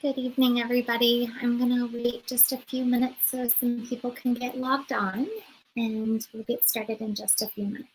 Good evening, everybody. I'm going to wait just a few minutes so some people can get logged on, and we'll get started in just a few minutes.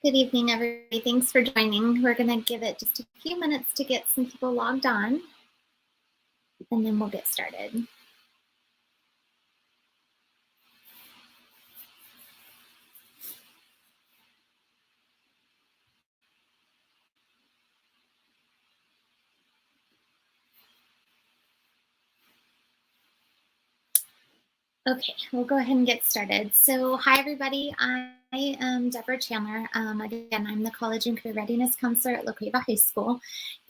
Good evening, everybody. Thanks for joining. We're going to give it just a few minutes to get some people logged on, and then we'll get started. Okay, we'll go ahead and get started. So hi, everybody. I am Deborah Chandler. Again, I'm the College and Career Readiness Counselor at La Cueva High School.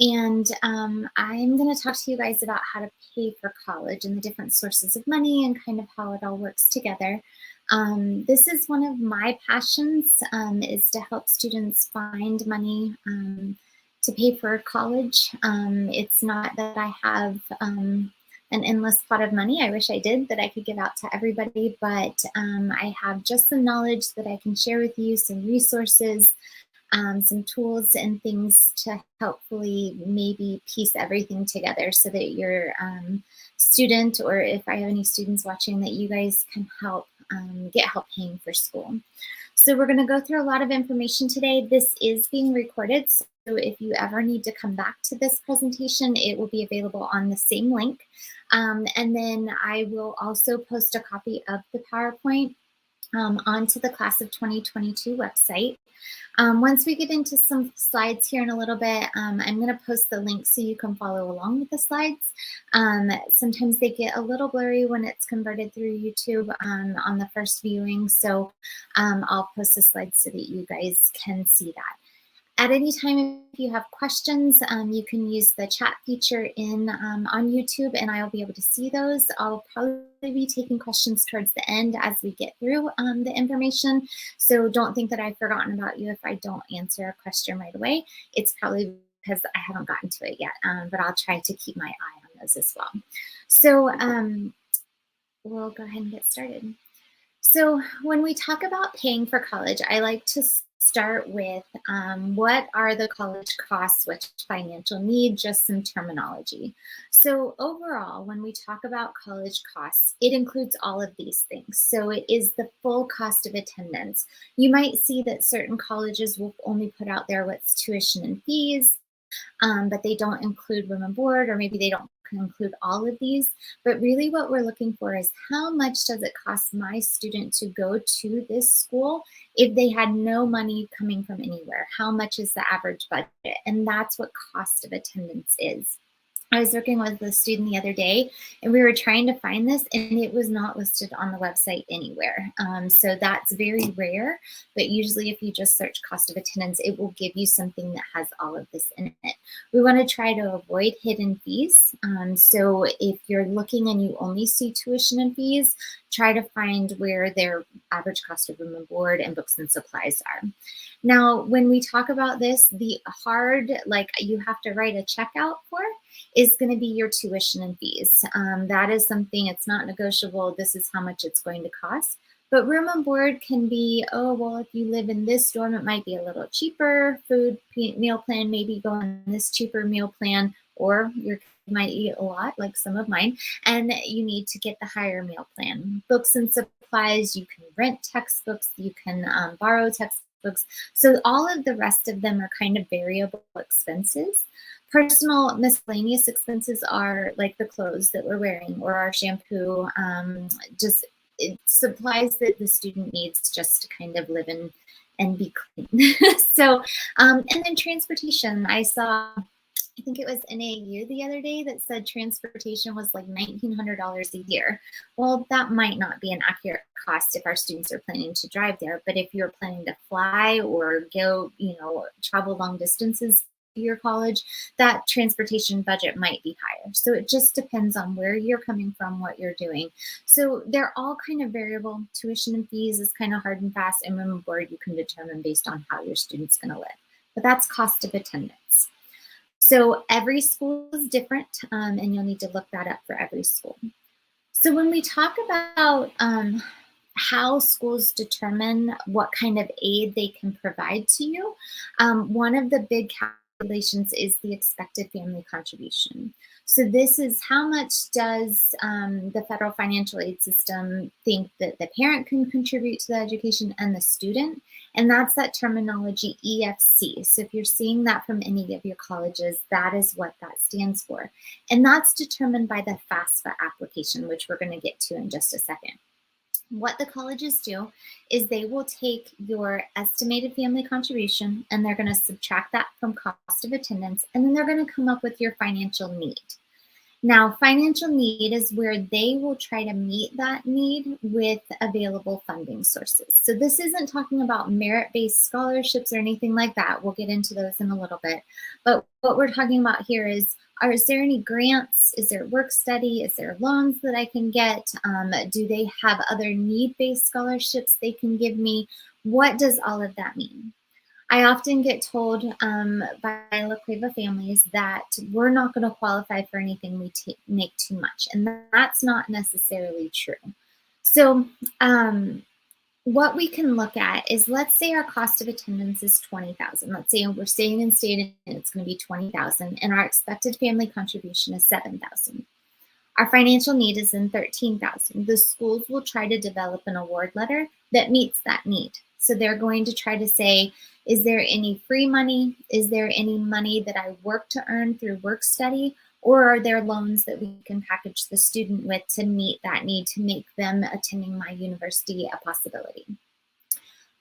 And I'm going to talk to you guys about how to pay for college and the different sources of money and kind of how it all works together. This is one of my passions, is to help students find money to pay for college. It's not that I have an endless pot of money. I wish I did, that I could give out to everybody, but I have just some knowledge that I can share with you, some resources, some tools and things to helpfully maybe piece everything together so that your student, or if I have any students watching, that you guys can help get help paying for school. So we're going to go through a lot of information today. This is being recorded, so if you ever need to come back to this presentation, it will be available on the same link. And then I will also post a copy of the PowerPoint onto the Class of 2022 website. Once we get into some slides here in a little bit, I'm going to post the link so you can follow along with the slides. Sometimes they get a little blurry when it's converted through YouTube on the first viewing, so I'll post the slides so that you guys can see that. At any time, if you have questions, you can use the chat feature on YouTube, and I'll be able to see those. I'll probably be taking questions towards the end as we get through the information. So don't think that I've forgotten about you if I don't answer a question right away. It's probably because I haven't gotten to it yet, but I'll try to keep my eye on those as well. So we'll go ahead and get started. So when we talk about paying for college, I like to start with what are the college costs, which financial need, just some terminology. So overall, when we talk about college costs, it includes all of these things. So it is the full cost of attendance. You might see that certain colleges will only put out there what's tuition and fees, but they don't include room and board, or maybe they don't include all of these. But really what we're looking for is how much does it cost my student to go to this school if they had no money coming from anywhere? How much is the average budget? And that's what cost of attendance is. I was working with a student the other day, and we were trying to find this, and it was not listed on the website anywhere. So that's very rare, but usually if you just search cost of attendance, it will give you something that has all of this in it. We want to try to avoid hidden fees. So if you're looking and you only see tuition and fees, try to find where their average cost of room and board and books and supplies are. Now, when we talk about this, the hard, like you have to write a check out for, is going to be your tuition and fees. That is something, it's not negotiable. This is how much it's going to cost. But room and board can be, oh, well, if you live in this dorm, it might be a little cheaper. Food meal plan, maybe go on this cheaper meal plan, or you might eat a lot, like some of mine, and you need to get the higher meal plan. Books and supplies, you can rent textbooks, you can borrow textbooks. So all of the rest of them are kind of variable expenses. Personal miscellaneous expenses are like the clothes that we're wearing, or our shampoo, just supplies that the student needs just to kind of live in and be clean. So, and then transportation. I saw I think it was NAU the other day that said transportation was like $1,900 a year. Well, that might not be an accurate cost if our students are planning to drive there, but if you're planning to fly or go, travel long distances to your college, that transportation budget might be higher. So it just depends on where you're coming from, what you're doing. So they're all kind of variable. Tuition and fees is kind of hard and fast, and room and board you can determine based on how your student's going to live. But that's cost of attendance. So every school is different, and you'll need to look that up for every school. So when we talk about how schools determine what kind of aid they can provide to you, one of the big calculations is the expected family contribution. So this is how much does the federal financial aid system think that the parent can contribute to the education and the student, and that's that terminology EFC. So if you're seeing that from any of your colleges, that is what that stands for. And that's determined by the FAFSA application, which we're going to get to in just a second. What the colleges do is they will take your estimated family contribution and they're going to subtract that from cost of attendance, and then they're going to come up with your financial need. Now, financial need is where they will try to meet that need with available funding sources. So this isn't talking about merit-based scholarships or anything like that. We'll get into those in a little bit. But what we're talking about here is there any grants? Is there work study? Is there loans that I can get? Do they have other need-based scholarships they can give me? What does all of that mean? I often get told by La Cueva families that we're not going to qualify for anything we make too much, and that's not necessarily true. So what we can look at is, let's say our cost of attendance is $20,000. Let's say we're staying in state and it's going to be $20,000, and our expected family contribution is $7,000. Our financial need is in $13,000. The schools will try to develop an award letter that meets that need. So they're going to try to say, is there any free money? Is there any money that I work to earn through work study? Or are there loans that we can package the student with to meet that need, to make them attending my university a possibility?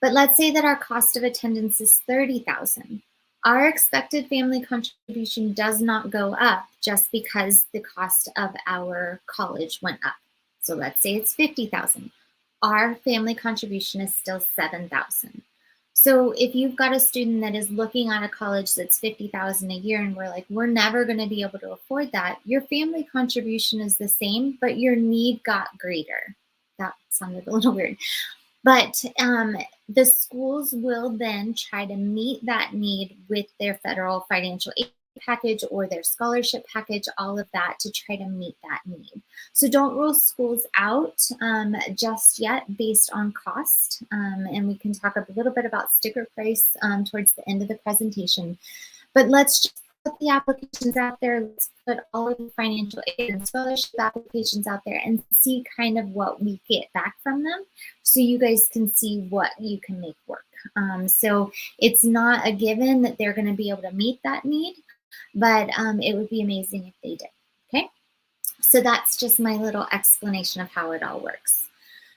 But let's say that our cost of attendance is $30,000. Our expected family contribution does not go up just because the cost of our college went up. So let's say it's $50,000. Our family contribution is still $7,000. So if you've got a student that is looking at a college that's $50,000 a year and we're like, we're never going to be able to afford that, your family contribution is the same, but your need got greater. That sounded a little weird. But the schools will then try to meet that need with their federal financial aid package or their scholarship package, all of that, to try to meet that need. So don't rule schools out just yet based on cost. And we can talk a little bit about sticker price towards the end of the presentation. But let's just put the applications out there. Let's put all of the financial aid and scholarship applications out there and see kind of what we get back from them, so you guys can see what you can make work. So it's not a given that they're going to be able to meet that need, but it would be amazing if they did. Okay, so that's just my little explanation of how it all works.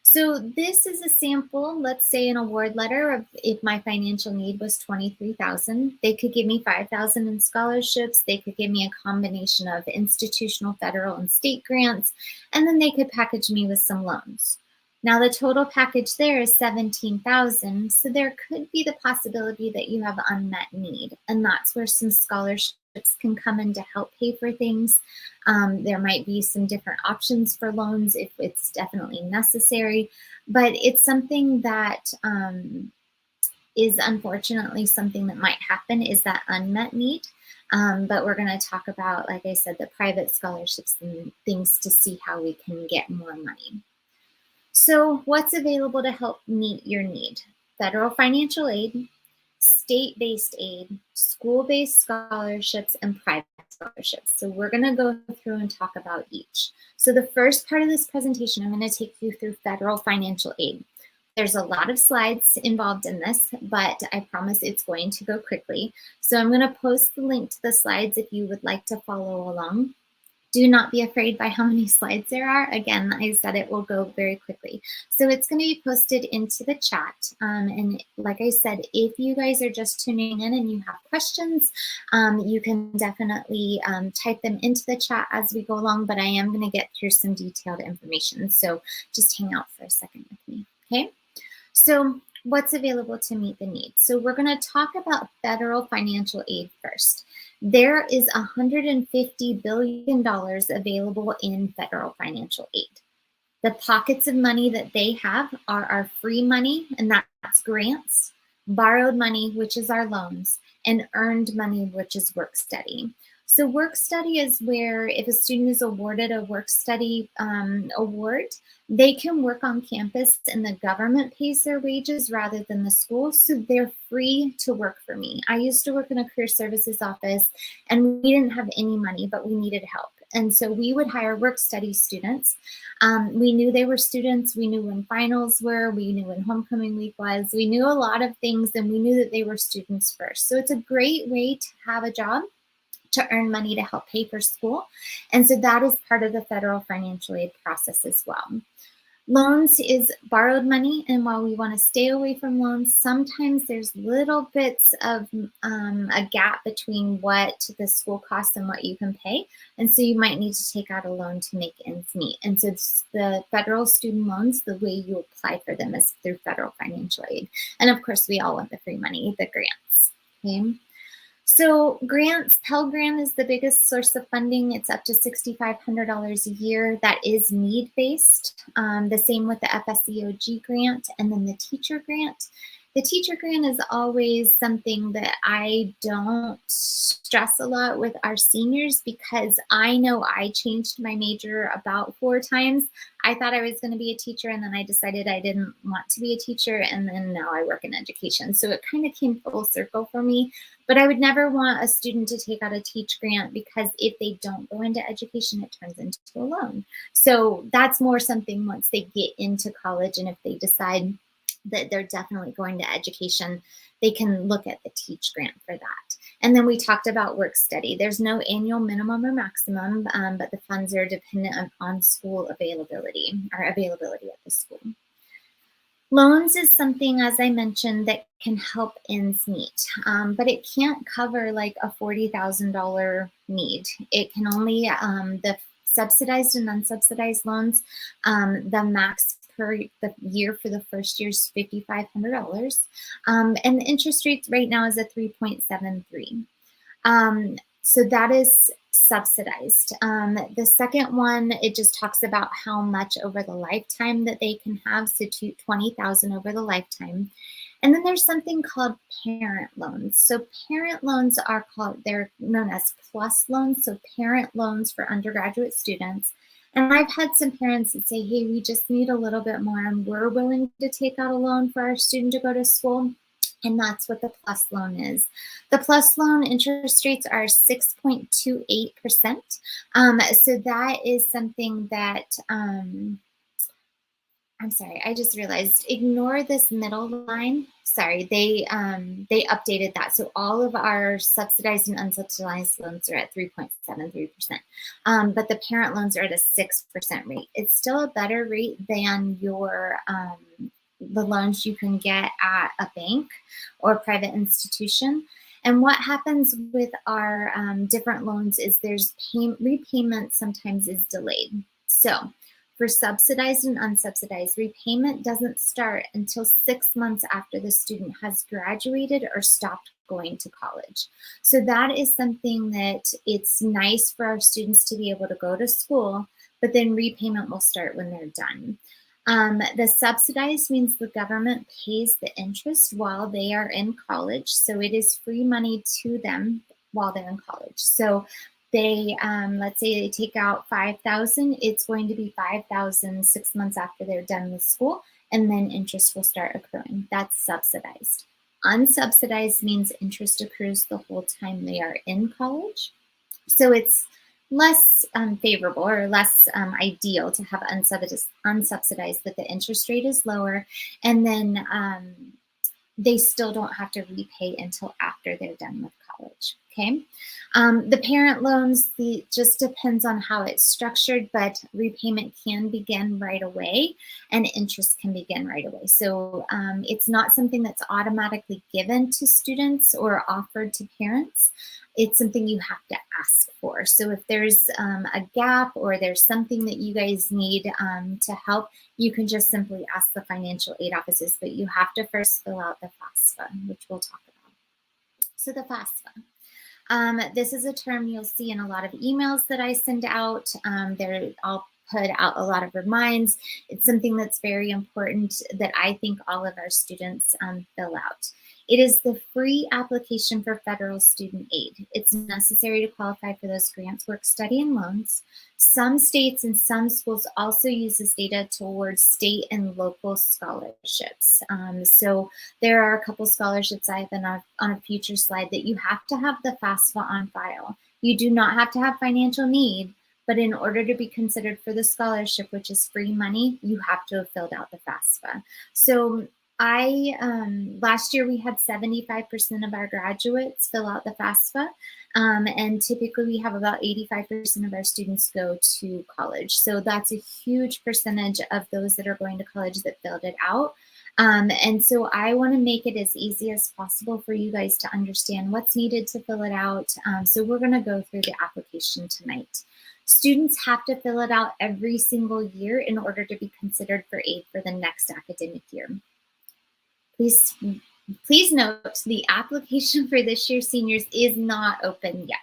So this is a sample, let's say an award letter of if my financial need was $23,000, they could give me $5,000 in scholarships, they could give me a combination of institutional, federal, and state grants, and then they could package me with some loans. Now the total package there is $17,000, so there could be the possibility that you have unmet need, and that's where some scholarships can come in to help pay for things. There might be some different options for loans if it's definitely necessary, but it's something that is unfortunately something that might happen, is that unmet need. But we're going to talk about, like I said, the private scholarships and things to see how we can get more money. So what's available to help meet your need? Federal financial aid, state-based aid, school-based scholarships, and private scholarships. So we're going to go through and talk about each. So the first part of this presentation, I'm going to take you through federal financial aid. There's a lot of slides involved in this, but I promise it's going to go quickly. So I'm going to post the link to the slides if you would like to follow along. Do not be afraid by how many slides there are. Again, I said it will go very quickly. So it's going to be posted into the chat. And like I said, if you guys are just tuning in and you have questions, you can definitely type them into the chat as we go along, but I am going to get through some detailed information. So just hang out for a second with me, okay? So what's available to meet the needs? So we're going to talk about federal financial aid first. There is $150 billion available in federal financial aid. The pockets of money that they have are our free money, and that's grants, borrowed money, which is our loans, and earned money, which is work study. So work study is where if a student is awarded a work study award, they can work on campus and the government pays their wages rather than the school. So they're free to work for me. I used to work in a career services office and we didn't have any money, but we needed help. And so we would hire work study students. We knew they were students. We knew when finals were. We knew when homecoming week was. We knew a lot of things and we knew that they were students first. So it's a great way to have a job, to earn money to help pay for school. And so that is part of the federal financial aid process as well. Loans is borrowed money, and while we want to stay away from loans, sometimes there's little bits of a gap between what the school costs and what you can pay, and so you might need to take out a loan to make ends meet. And so it's the federal student loans, the way you apply for them is through federal financial aid. And of course, we all want the free money, the grants, okay? So grants, Pell Grant is the biggest source of funding. It's up to $6,500 a year. That is need-based. The same with the FSEOG grant and then the teacher grant. The teacher grant is always something that I don't stress a lot with our seniors because I know I changed my major about 4 times. I thought I was going to be a teacher and then I decided I didn't want to be a teacher and then now I work in education. So it kind of came full circle for me. But I would never want a student to take out a teach grant because if they don't go into education, it turns into a loan. So that's more something once they get into college and if they decide that they're definitely going to education, they can look at the teach grant for that. And then we talked about work study. There's no annual minimum or maximum, but the funds are dependent on school availability or availability at the school. Loans is something, as I mentioned, that can help ends meet, but it can't cover like a $40,000 need. It can only, the subsidized and unsubsidized loans, the max per the year for the first year is $5,500. And the interest rate right now is at 3.73. So that is subsidized. The second one, it just talks about how much over the lifetime that they can have, so $20,000 over the lifetime. And then there's something called parent loans. So parent loans are called, they're known as PLUS loans, so parent loans for undergraduate students. And I've had some parents that say, hey, we just need a little bit more and we're willing to take out a loan for our student to go to school. And that's what the PLUS loan is. The PLUS loan interest rates are 6.28%. So that is something that, I'm sorry, I just realized, ignore this middle line. Sorry, they updated that. So all of our subsidized and unsubsidized loans are at 3.73%. But the parent loans are at a 6% rate. It's still a better rate than your the loans you can get at a bank or a private institution. And what happens with our different loans is there's repayment sometimes is delayed. So for subsidized and unsubsidized, repayment doesn't start until 6 months after the student has graduated or stopped going to college. So that is something that it's nice for our students to be able to go to school, but then repayment will start when they're done. The subsidized means the government pays the interest while they are in college. So it is free money to them while they're in college. So they, let's say they take out $5,000, it's going to be $5,000 6 months after they're done with school, and then interest will start accruing. That's subsidized. Unsubsidized means interest accrues the whole time they are in college. So it's less favorable or less ideal to have unsubsidized, but the interest rate is lower, and then they still don't have to repay until after they're done with college. Okay. The parent loans, just depends on how it's structured, but repayment can begin right away and interest can begin right away. So it's not something that's automatically given to students or offered to parents. It's something you have to ask for. So if there's a gap or there's something that you guys need to help, you can just simply ask the financial aid offices, but you have to first fill out the FAFSA, which we'll talk about. So the FAFSA. This is a term you'll see in a lot of emails that I send out. I'll put out a lot of reminds. It's something that's very important that I think all of our students fill out. It is the free application for federal student aid. It's necessary to qualify for those grants, work study, and loans. Some states and some schools also use this data towards state and local scholarships. So there are a couple scholarships I have on a future slide that you have to have the FAFSA on file. You do not have to have financial need, but in order to be considered for the scholarship, which is free money, you have to have filled out the FAFSA. So last year we had 75% of our graduates fill out the FAFSA, and typically we have about 85% of our students go to college. So that's a huge percentage of those that are going to college that filled it out. And so I want to make it as easy as possible for you guys to understand what's needed to fill it out. So we're going to go through the application tonight. Students have to fill it out every single year in order to be considered for aid for the next academic year. Please note the application for this year's seniors is not open yet.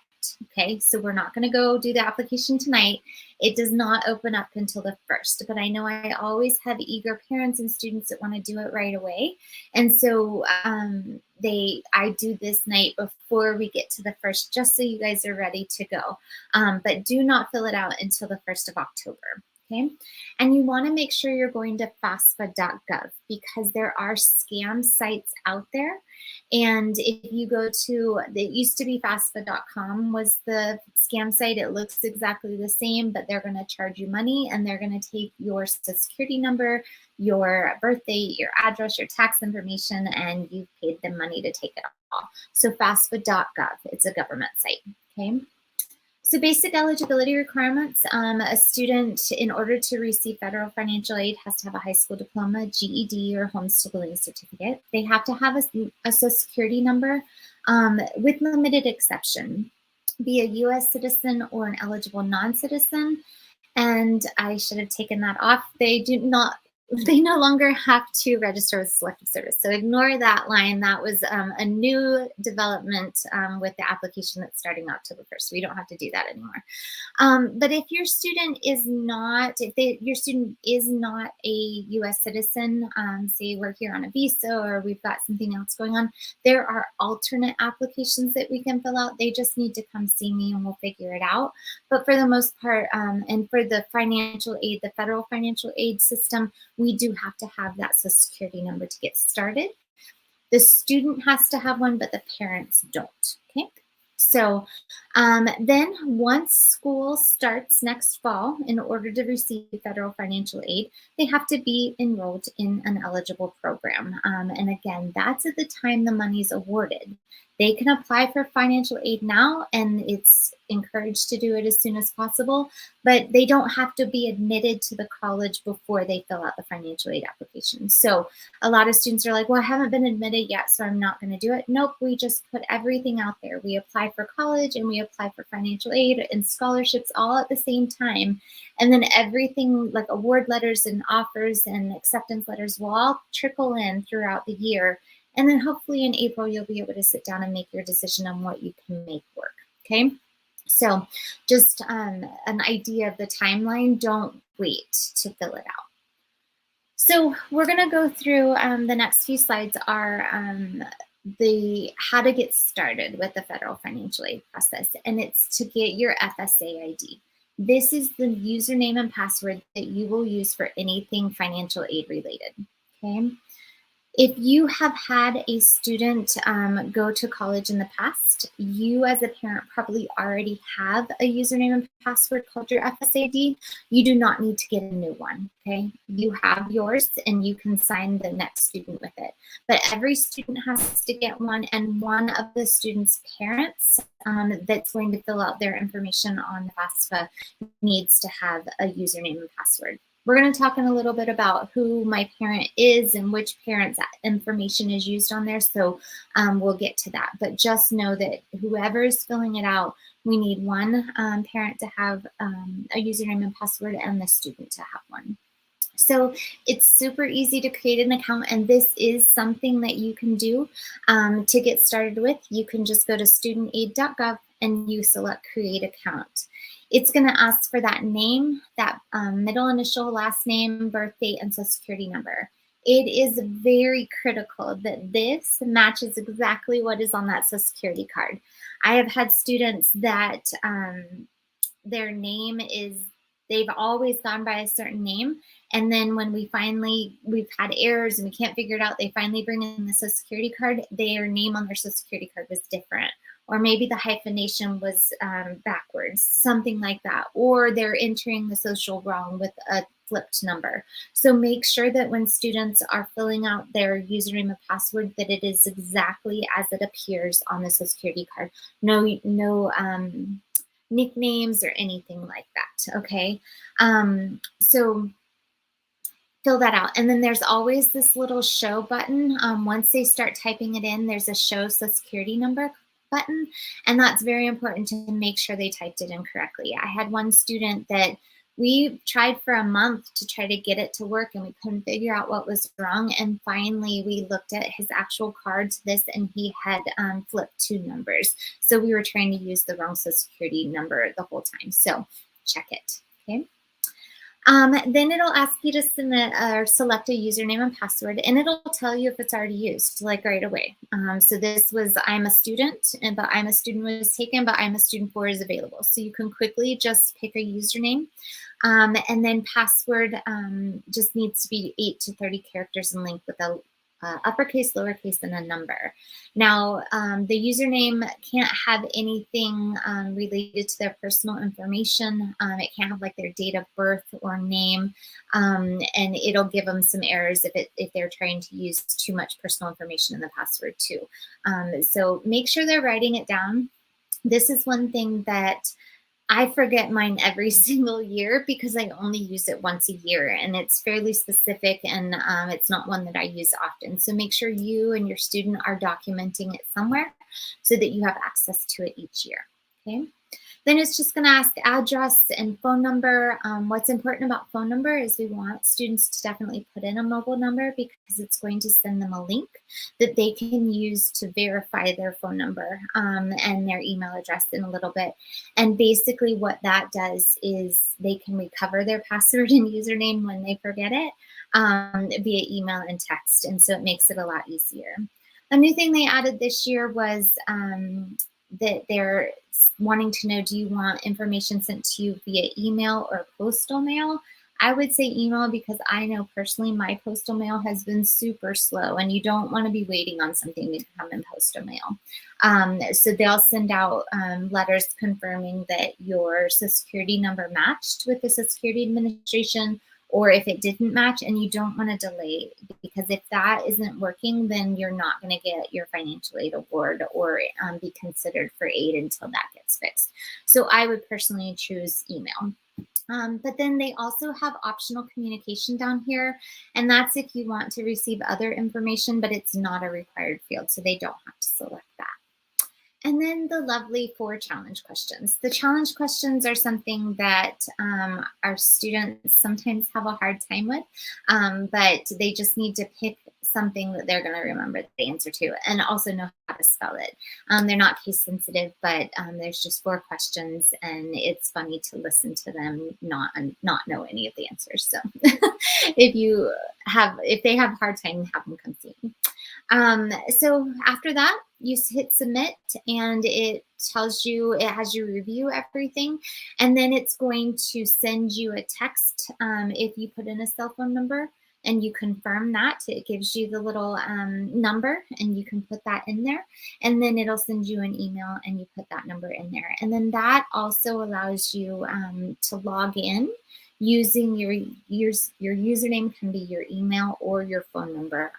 Okay, so we're not going to go do the application tonight. It does not open up until the 1st, but I know I always have eager parents and students that want to do it right away. And so I do this night before we get to the 1st, just so you guys are ready to go. But do not fill it out until the 1st of October. Okay, and you want to make sure you're going to FAFSA.gov because there are scam sites out there. And if you go to, it used to be FAFSA.com was the scam site. It looks exactly the same, but they're going to charge you money and they're going to take your Social Security number, your birth date, your address, your tax information, and you've paid them money to take it all. So FAFSA.gov, it's a government site. Okay. So basic eligibility requirements, a student in order to receive federal financial aid has to have a high school diploma, GED, or homeschooling certificate. They have to have a Social Security number with limited exception, be a US citizen or an eligible non-citizen. And I should have taken that off. They no longer have to register with Selective Service. So ignore that line. That was a new development with the application that's starting October 1st. So we don't have to do that anymore. But if your student is not, your student is not a US citizen, say we're here on a visa or we've got something else going on, there are alternate applications that we can fill out. They just need to come see me and we'll figure it out. But for the most part, and for the financial aid, the federal financial aid system, we do have to have that Social Security number to get started. The student has to have one, but the parents don't, okay? So then once school starts next fall, in order to receive federal financial aid, they have to be enrolled in an eligible program. And again, that's at the time the money is awarded. They can apply for financial aid now, and it's encouraged to do it as soon as possible, but they don't have to be admitted to the college before they fill out the financial aid application. So a lot of students are like, well, I haven't been admitted yet, so I'm not going to do it. Nope, we just put everything out there. We apply for college and we apply for financial aid and scholarships all at the same time. And then everything like award letters and offers and acceptance letters will all trickle in throughout the year. And then hopefully in April, you'll be able to sit down and make your decision on what you can make work, okay? So just an idea of the timeline, don't wait to fill it out. So we're gonna go through, the next few slides are how to get started with the federal financial aid process, and it's to get your FSA ID. This is the username and password that you will use for anything financial aid related, okay? If you have had a student go to college in the past, you as a parent probably already have a username and password called your FSAD. You do not need to get a new one, okay? You have yours and you can sign the next student with it. But every student has to get one, and one of the student's parents that's going to fill out their information on the FAFSA needs to have a username and password. We're going to talk in a little bit about who my parent is and which parent's information is used on there. So we'll get to that. But just know that whoever is filling it out, we need one parent to have a username and password and the student to have one. So it's super easy to create an account, and this is something that you can do to get started with. You can just go to studentaid.gov and you select create account. It's going to ask for that name, that middle initial, last name, birth date, and social security number. It is very critical that this matches exactly what is on that social security card. I have had students that their name is, they've always gone by a certain name. And then when we've had errors and we can't figure it out, they finally bring in the social security card, their name on their social security card was different. Or maybe the hyphenation was backwards, something like that. Or they're entering the social wrong with a flipped number. So make sure that when students are filling out their username and password, that it is exactly as it appears on the social security card. No nicknames or anything like that, okay? So fill that out. And then there's always this little show button. Once they start typing it in, there's a show social security number button. And that's very important to make sure they typed it in correctly. I had one student that we tried for a month to try to get it to work and we couldn't figure out what was wrong. And finally we looked at his actual card to this and he had flipped two numbers. So we were trying to use the wrong social security number the whole time. So check it, okay? Then it'll ask you to submit or select a username and password, and it'll tell you if it's already used, like right away. So this was I'm a student, but I'm a student was taken, but I'm a student 4 is available. So you can quickly just pick a username, and then password just needs to be 8 to 30 characters in length with a uppercase, lowercase, and a number. Now, the username can't have anything related to their personal information. It can't have like their date of birth or name, and it'll give them some errors if they're trying to use too much personal information in the password too. So make sure they're writing it down. This is one thing that I forget mine every single year because I only use it once a year, and it's fairly specific, and it's not one that I use often. So make sure you and your student are documenting it somewhere so that you have access to it each year, okay? Then it's just going to ask address and phone number. What's important about phone number is we want students to definitely put in a mobile number because it's going to send them a link that they can use to verify their phone number and their email address in a little bit. And basically what that does is they can recover their password and username when they forget it via email and text. And so it makes it a lot easier. A new thing they added this year was that they're wanting to know, do you want information sent to you via email or postal mail? I would say email because I know personally my postal mail has been super slow, and you don't want to be waiting on something to come in postal mail. So they'll send out letters confirming that your Social Security number matched with the Social Security Administration, or if it didn't match, and you don't want to delay, because if that isn't working, then you're not going to get your financial aid award or be considered for aid until that gets fixed. So I would personally choose email. But then they also have optional communication down here, and that's if you want to receive other information, but it's not a required field, so they don't have to select that. And then the lovely 4 challenge questions. The challenge questions are something that our students sometimes have a hard time with, but they just need to pick something that they're going to remember the answer to and also know how to spell it. They're not case sensitive, but there's just 4 questions, and it's funny to listen to them not know any of the answers. So if they have a hard time, have them come see me. So after that, you hit submit, and it tells you, it has you review everything, and then it's going to send you a text if you put in a cell phone number and you confirm that, it gives you the little number and you can put that in there. And then it'll send you an email and you put that number in there. And then that also allows you to log in using your username can be your email or your phone number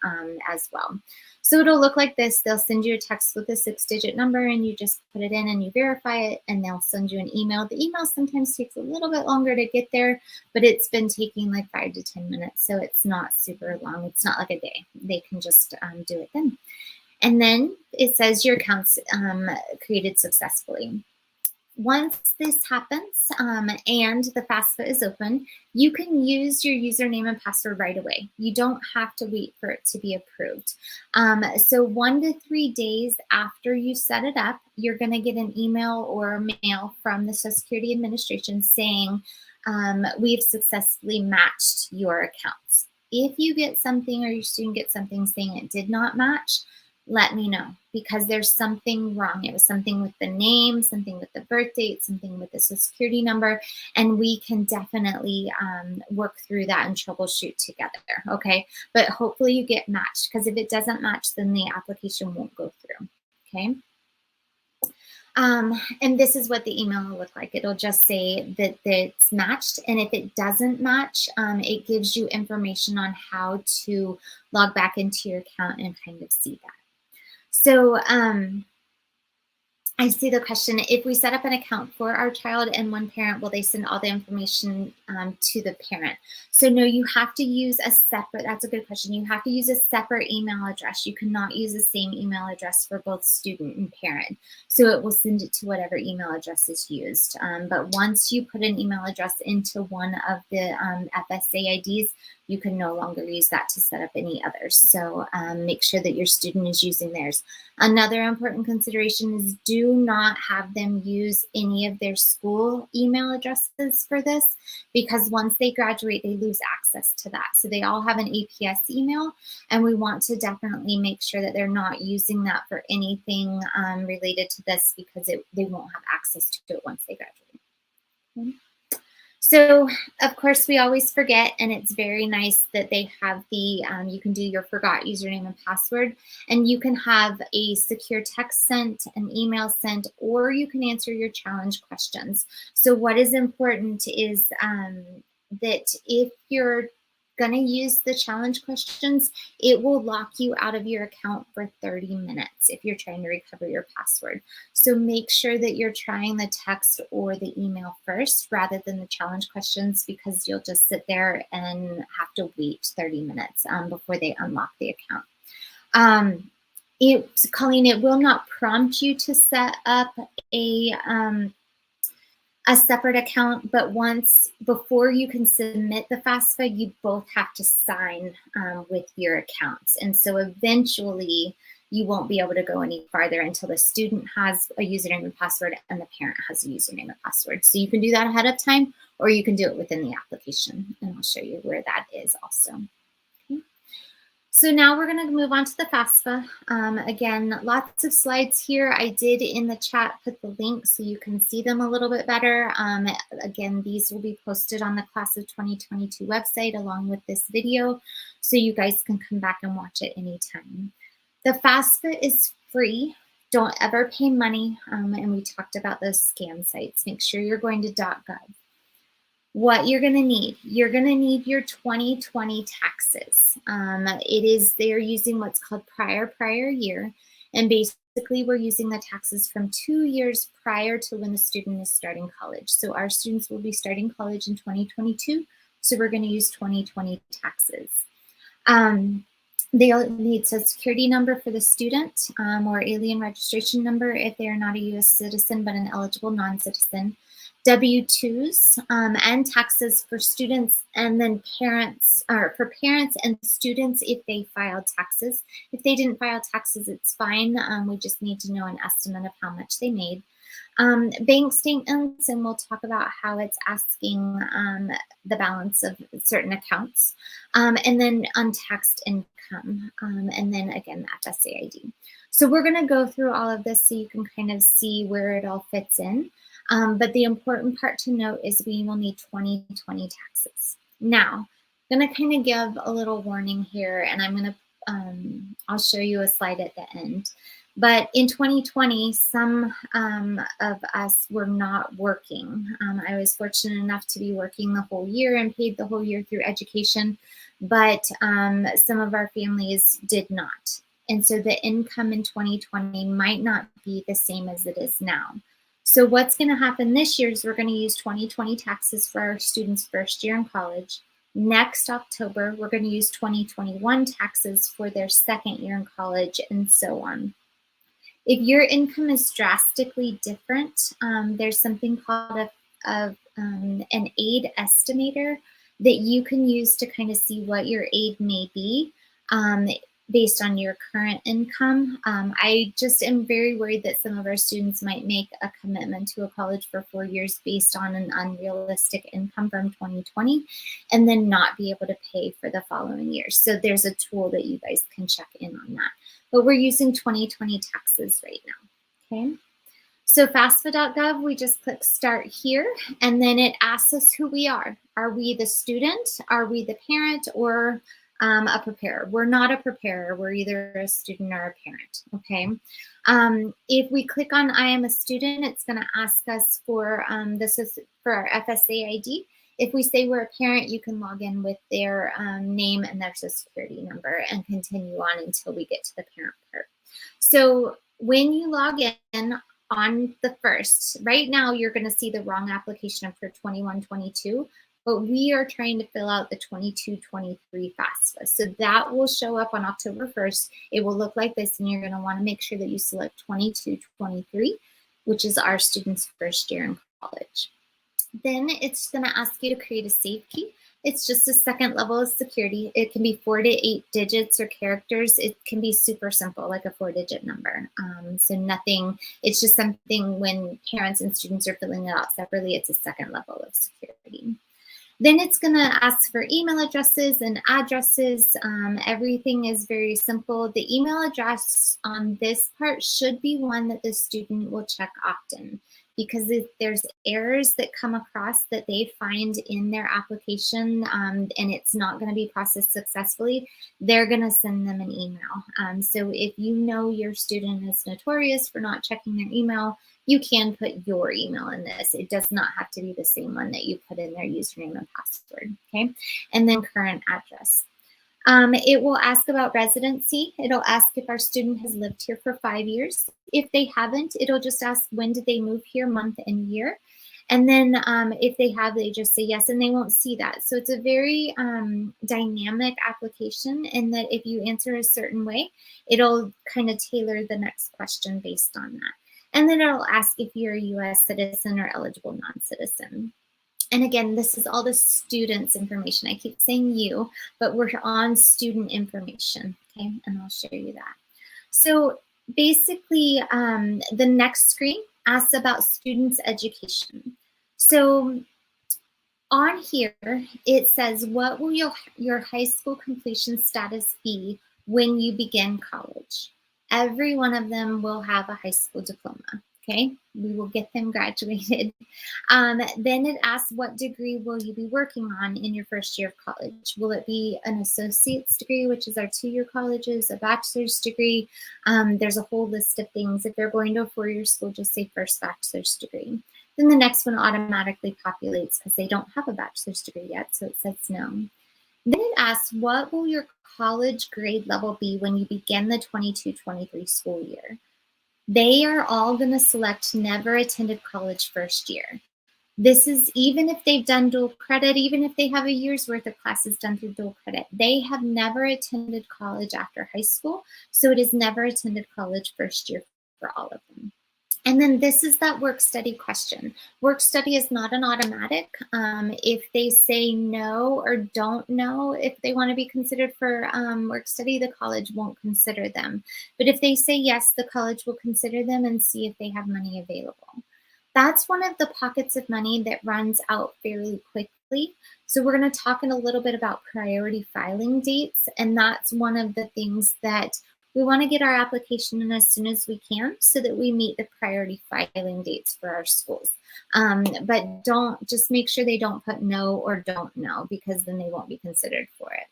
as well. So it'll look like this. They'll send you a text with a 6-digit number and you just put it in and you verify it, and they'll send you an email. The email sometimes takes a little bit longer to get there, but it's been taking like 5 to 10 minutes. So it's not super long. It's not like a day. They can just do it then. And then it says your account's created successfully. Once this happens and the FAFSA is open, you can use your username and password right away. You don't have to wait for it to be approved. So 1 to 3 days after you set it up, you're going to get an email or mail from the Social Security Administration saying, we've successfully matched your accounts. If you get something or your student gets something saying it did not match, let me know, because there's something wrong. It was something with the name, something with the birth date, something with the Social Security number, and we can definitely work through that and troubleshoot together, okay? But hopefully you get matched, because if it doesn't match, then the application won't go through, okay? And this is what the email will look like. It'll just say that it's matched. And if it doesn't match, it gives you information on how to log back into your account and kind of see that. So I see the question, if we set up an account for our child and one parent, will they send all the information to the parent? So no, you have to use a separate, that's a good question. You have to use a separate email address. You cannot use the same email address for both student and parent. So it will send it to whatever email address is used. But once you put an email address into one of the FSA IDs, you can no longer use that to set up any others. So make sure that your student is using theirs. Another important consideration is do not have them use any of their school email addresses for this, because once they graduate, they lose access to that. So they all have an APS email, and we want to definitely make sure that they're not using that for anything related to this, because they won't have access to it once they graduate. Okay. So, of course, we always forget, and it's very nice that they have the, you can do your forgot username and password, and you can have a secure text sent, an email sent, or you can answer your challenge questions. So what is important is that if you're going to use the challenge questions, it will lock you out of your account for 30 minutes if you're trying to recover your password. So make sure that you're trying the text or the email first rather than the challenge questions, because you'll just sit there and have to wait 30 minutes before they unlock the account. Colleen, it will not prompt you to set up a separate account, but before you can submit the FAFSA, you both have to sign with your accounts. And so eventually you won't be able to go any farther until the student has a username and password and the parent has a username and password. So you can do that ahead of time, or you can do it within the application, and I'll show you where that is also. So now we're going to move on to the FAFSA. Again, lots of slides here. I did in the chat put the link so you can see them a little bit better. Again, these will be posted on the Class of 2022 website along with this video, so you guys can come back and watch it anytime. The FAFSA is free. Don't ever pay money. And we talked about those scam sites. Make sure you're going to .gov. What you're going to need your 2020 taxes. They're using what's called prior year. And basically we're using the taxes from 2 years prior to when the student is starting college. So our students will be starting college in 2022. So we're going to use 2020 taxes. They'll need Social Security number for the student or alien registration number if they are not a U.S. citizen but an eligible non-citizen. W-2s and taxes for students, and then parents, or for parents and students if they filed taxes. If they didn't file taxes, it's fine. We just need to know an estimate of how much they made. Bank statements, and we'll talk about how it's asking the balance of certain accounts. And then untaxed income, and then again, the FSA ID. So we're going to go through all of this so you can kind of see where it all fits in. But the important part to note is we will need 2020 taxes. Now, I'm going to kind of give a little warning here, and I'll show you a slide at the end. But in 2020, some of us were not working. I was fortunate enough to be working the whole year and paid the whole year through education, but some of our families did not. And so the income in 2020 might not be the same as it is now. So what's going to happen this year is we're going to use 2020 taxes for our students' first year in college. Next October, we're going to use 2021 taxes for their second year in college, and so on. If your income is drastically different, there's something called an aid estimator that you can use to kind of see what your aid may be based on your current income. I just am very worried that some of our students might make a commitment to a college for 4 years based on an unrealistic income from 2020 and then not be able to pay for the following year. So there's a tool that you guys can check in on that. But we're using 2020 taxes right now, okay? So FAFSA.gov, we just click start here, and then it asks us who we are. Are we the student? Are we the parent, or a preparer? We're not a preparer. We're either a student or a parent, okay? If we click on I am a student, it's gonna ask us for, this is for our FSA ID. If we say we're a parent, you can log in with their name and their social security number and continue on until we get to the parent part. So when you log in on the first, right now you're going to see the wrong application for 21-22, but we are trying to fill out the 22-23 FAFSA. So that will show up on October 1st. It will look like this, and you're going to want to make sure that you select 22-23, which is our students' first year in college. Then it's going to ask you to create a safe key. It's just a second level of security. It can be 4 to 8 digits or characters. It can be super simple, like a 4-digit number. So nothing, it's just something when parents and students are filling it out separately, it's a second level of security. Then it's going to ask for email addresses and addresses. Everything is very simple. The email address on this part should be one that the student will check often, because if there's errors that come across that they find in their application and it's not going to be processed successfully, they're going to send them an email. So if you know your student is notorious for not checking their email, you can put your email in this. It does not have to be the same one that you put in their username and password, okay? And then current address. It will ask about residency. It'll ask if our student has lived here for 5 years. If they haven't, it'll just ask when did they move here, month and year. And then if they have, they just say yes, and they won't see that. So it's a very dynamic application in that if you answer a certain way, it'll kind of tailor the next question based on that. And then it'll ask if you're a US citizen or eligible non-citizen. And again, this is all the students' information. I keep saying you, but we're on student information, okay? And I'll show you that. So basically, the next screen asks about students' education. So on here, it says, what will your high school completion status be when you begin college? Every one of them will have a high school diploma. Okay, we will get them graduated. Then it asks, what degree will you be working on in your first year of college? Will it be an associate's degree, which is our 2-year colleges, a bachelor's degree? There's a whole list of things. If they're going to a 4-year school, just say first bachelor's degree. Then the next one automatically populates because they don't have a bachelor's degree yet, so it says no. Then it asks, what will your college grade level be when you begin the 22-23 school year? They are all going to select never attended college first year. This is even if they've done dual credit, even if they have a year's worth of classes done through dual credit, they have never attended college after high school. So it is never attended college first year for all of them. And then this is that work study question. Work study is not an automatic. If they say no or don't know if they want to be considered for work study, the college won't consider them. But if they say yes, the college will consider them and see if they have money available. That's one of the pockets of money that runs out fairly quickly. So we're going to talk in a little bit about priority filing dates, and that's one of the things that We want to get our application in as soon as we can so that we meet the priority filing dates for our schools. But don't just make sure they don't put no or don't know, because then they won't be considered for it.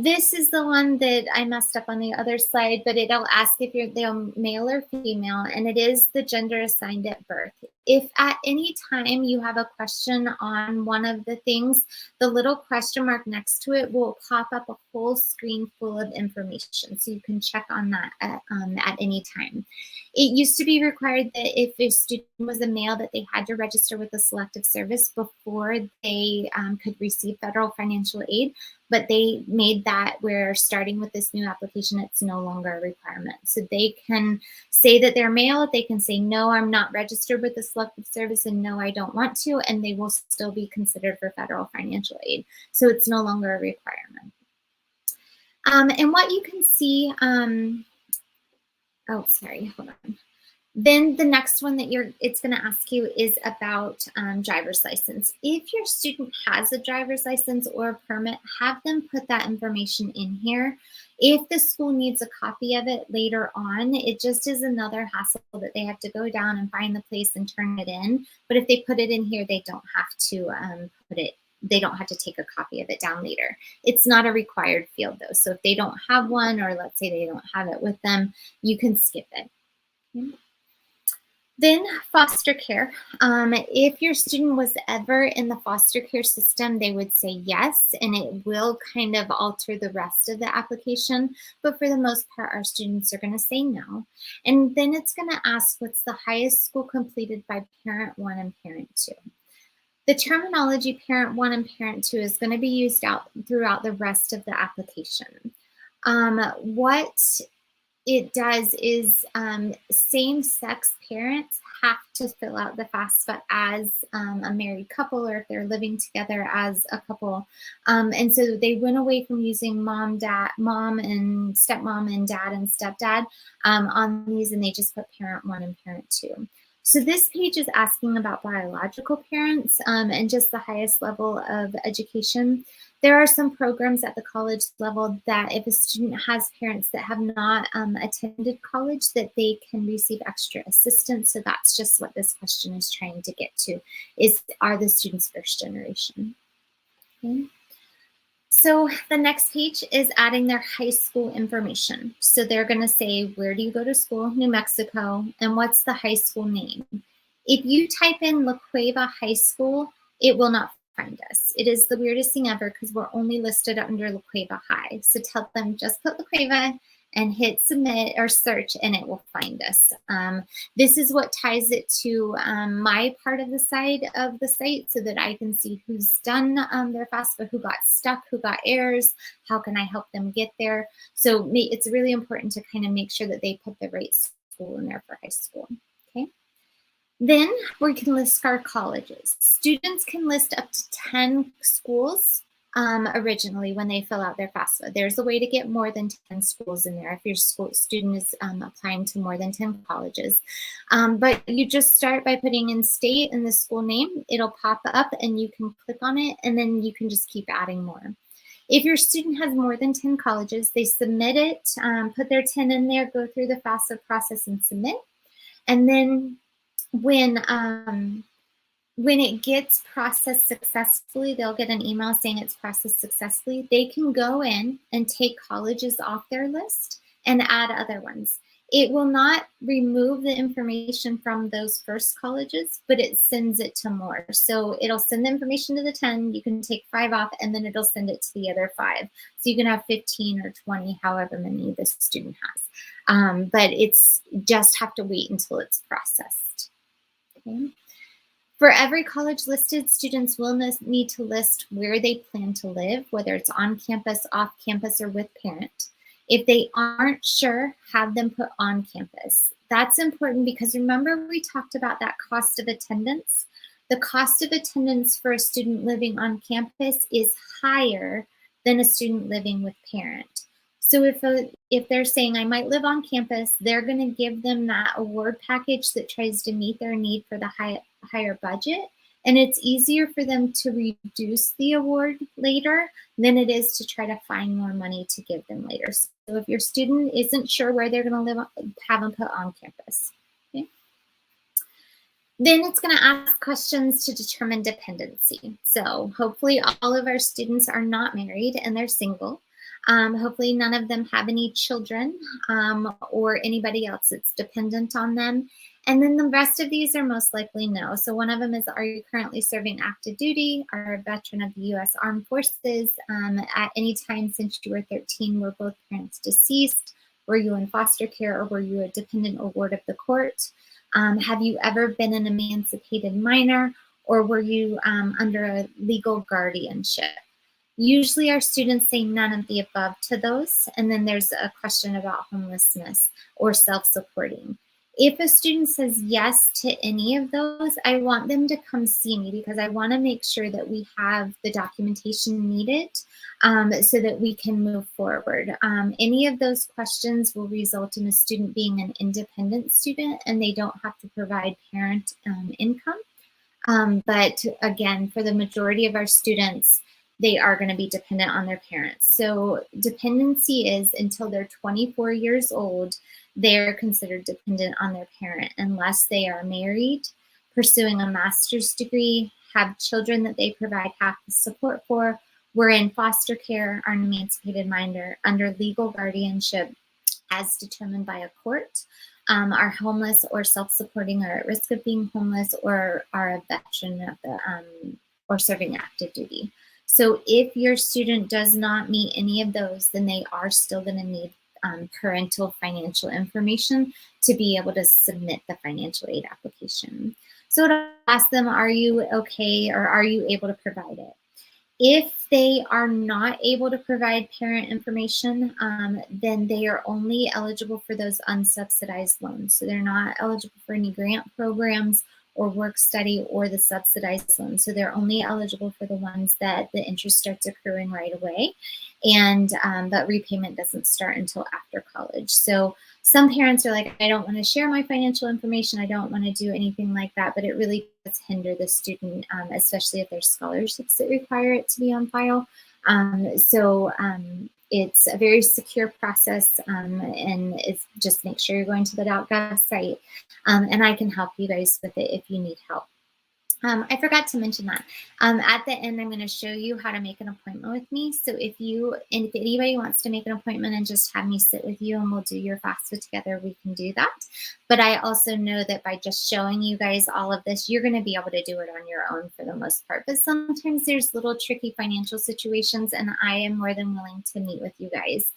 This is the one that I messed up on the other slide, but it'll ask if they're male or female, and it is the gender assigned at birth. If at any time you have a question on one of the things, the little question mark next to it will pop up a whole screen full of information, so you can check on that at any time. It used to be required that if a student was a male, that they had to register with the selective service before they could receive federal financial aid, but they made that where starting with this new application, it's no longer a requirement. So they can say that they're male, they can say, no, I'm not registered with the selective service, and no, I don't want to, and they will still be considered for federal financial aid. So it's no longer a requirement. And what you can see, oh, sorry, hold on. Then the next one that it's going to ask you is about driver's license. If your student has a driver's license or a permit, have them put that information in here. If the school needs a copy of it later on, it just is another hassle that they have to go down and find the place and turn it in. But if they put it in here, they don't have to they don't have to take a copy of it down later. It's not a required field though. So if they don't have one, or let's say they don't have it with them, you can skip it. Okay. Then foster care. If your student was ever in the foster care system, they would say yes, and it will kind of alter the rest of the application. But for the most part, our students are going to say no. And then it's going to ask what's the highest school completed by parent 1 and parent 2. The terminology parent 1 and parent 2 is going to be used out throughout the rest of the application. What it does is same-sex parents have to fill out the FAFSA as a married couple, or if they're living together as a couple. And so they went away from using mom and stepmom and dad and stepdad on these, and they just put parent 1 and parent 2. So this page is asking about biological parents and just the highest level of education. There are some programs at the college level that if a student has parents that have not attended college, that they can receive extra assistance. So that's just what this question is trying to get to, is are the students first generation? Okay. So the next page is adding their high school information. So they're going to say, where do you go to school? New Mexico. And what's the high school name? If you type in La Cueva High School, it will not find us. It is the weirdest thing ever because we're only listed under La Cueva High. So tell them just put La Cueva and hit submit or search, and it will find us. This is what ties it to my part of the side so that I can see who's done their FAFSA, who got stuck, who got errors, how can I help them get there. So it's really important to kind of make sure that they put the right school in there for high school, okay? Then we can list our colleges. Students can list up to 10 schools originally when they fill out their FAFSA. There's a way to get more than 10 schools in there if your student is applying to more than 10 colleges. But you just start by putting in state and the school name. It'll pop up and you can click on it, and then you can just keep adding more. If your student has more than 10 colleges, they submit it, put their 10 in there, go through the FAFSA process and submit. And then when it gets processed successfully, they'll get an email saying it's processed successfully. They can go in and take colleges off their list and add other ones. It will not remove the information from those first colleges, but it sends it to more. So it'll send the information to the 10, you can take 5 off, and then it'll send it to the other 5. So you can have 15 or 20, however many the student has. But it's just have to wait until it's processed. Okay. For every college listed, students will need to list where they plan to live, whether it's on campus, off campus, or with parent. If they aren't sure, have them put on campus. That's important because remember we talked about that cost of attendance? The cost of attendance for a student living on campus is higher than a student living with parent. So if they're saying I might live on campus, they're going to give them that award package that tries to meet their need for the higher budget, And it's easier for them to reduce the award later than it is to try to find more money to give them later. So if your student isn't sure where they're going to live, have them put on campus. Okay? Then it's going to ask questions to determine dependency. So hopefully all of our students are not married and they're single. Hopefully none of them have any children or anybody else that's dependent on them. And then the rest of these are most likely no. So one of them is, are you currently serving active duty? Are a veteran of the U.S. Armed Forces? At any time since you were 13, were both parents deceased? Were you in foster care or were you a dependent or ward of the court? Have you ever been an emancipated minor or were you under a legal guardianship? Usually our students say none of the above to those. And then there's a question about homelessness or self-supporting. If a student says yes to any of those, I want them to come see me because I want to make sure that we have the documentation needed so that we can move forward. Any of those questions will result in a student being an independent student and they don't have to provide parent income. But again, for the majority of our students, they are going to be dependent on their parents. So dependency is until they're 24 years old, they're considered dependent on their parent unless they are married, pursuing a master's degree, have children that they provide half the support for, we're in foster care, are an emancipated minor, under legal guardianship as determined by a court, are homeless or self-supporting or at risk of being homeless or are a veteran of the or serving active duty. So if your student does not meet any of those, then they are still going to need parental financial information to be able to submit the financial aid application. So to ask them, are you okay or are you able to provide it? If they are not able to provide parent information, then they are only eligible for those unsubsidized loans. So they're not eligible for any grant programs or work study or the subsidized loans. So they're only eligible for the ones that the interest starts accruing right away. And but repayment doesn't start until after college. So some parents are like, I don't want to share my financial information. I don't want to do anything like that, but it really does hinder the student, especially if there's scholarships that require it to be on file. It's a very secure process and it's just make sure you're going to the .gov site and I can help you guys with it if you need help. I forgot to mention that. At the end, I'm going to show you how to make an appointment with me. So if anybody wants to make an appointment and just have me sit with you and we'll do your FAFSA together, we can do that. But I also know that by just showing you guys all of this, you're going to be able to do it on your own for the most part. But sometimes there's little tricky financial situations and I am more than willing to meet with you guys.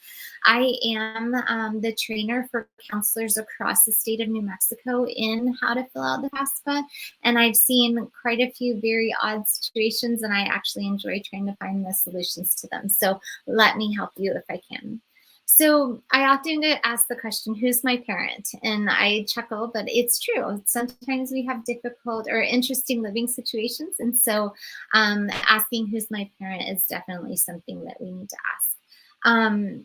I am the trainer for counselors across the state of New Mexico in how to fill out the FAFSA. And I've seen quite a few very odd situations and I actually enjoy trying to find the solutions to them. So let me help you if I can. So I often get asked the question, who's my parent? And I chuckle, but it's true. Sometimes we have difficult or interesting living situations. And so asking who's my parent is definitely something that we need to ask.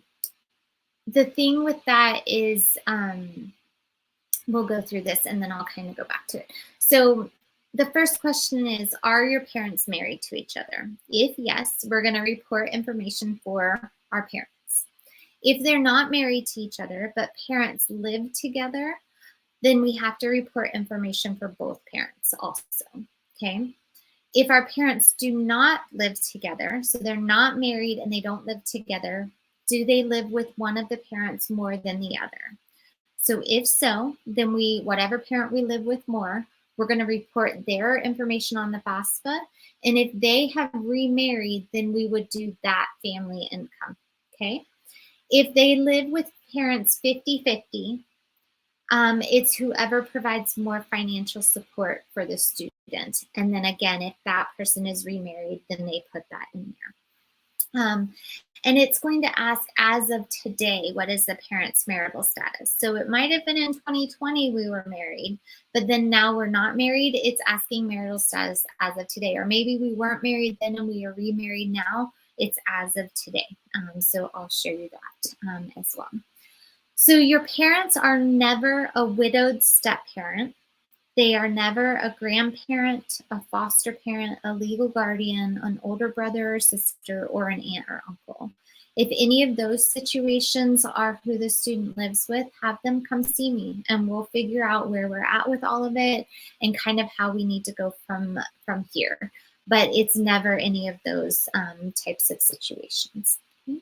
The thing with that is, we'll go through this and then I'll kind of go back to it. So the first question is, are your parents married to each other? If yes, we're going to report information for our parents. If they're not married to each other, but parents live together, then we have to report information for both parents also, okay? If our parents do not live together, so they're not married and they don't live together, do they live with one of the parents more than the other? So if so, then whatever parent we live with more, we're going to report their information on the FAFSA. And if they have remarried, then we would do that family income, okay? If they live with parents 50-50, it's whoever provides more financial support for the student. And then again, if that person is remarried, then they put that in there. And it's going to ask, as of today, what is the parent's marital status? So it might have been in 2020 we were married, but then now we're not married. It's asking marital status as of today. Or maybe we weren't married then and we are remarried now. It's as of today. So I'll show you that as well. So your parents are never a widowed step parent. They are never a grandparent, a foster parent, a legal guardian, an older brother or sister, or an aunt or uncle. If any of those situations are who the student lives with, have them come see me and we'll figure out where we're at with all of it and kind of how we need to go from here. But it's never any of those types of situations. Okay.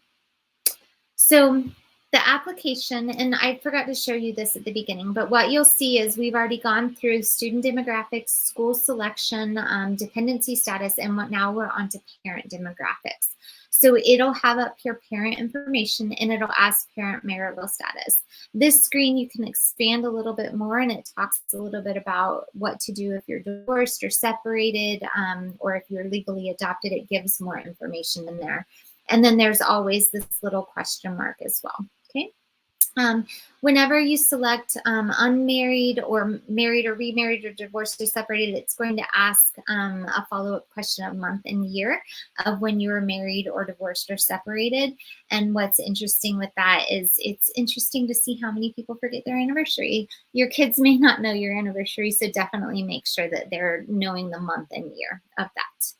So the application, and I forgot to show you this at the beginning, but what you'll see is we've already gone through student demographics, school selection, dependency status, and now we're on to parent demographics. So it'll have up here parent information and it'll ask parent marital status. This screen you can expand a little bit more and it talks a little bit about what to do if you're divorced or separated, or if you're legally adopted. It gives more information in there. And then there's always this little question mark as well, okay? Whenever you select unmarried or married or remarried or divorced or separated, it's going to ask a follow-up question of month and year of when you were married or divorced or separated. And what's interesting with that is it's interesting to see how many people forget their anniversary. Your kids may not know your anniversary, so definitely make sure that they're knowing the month and year of that.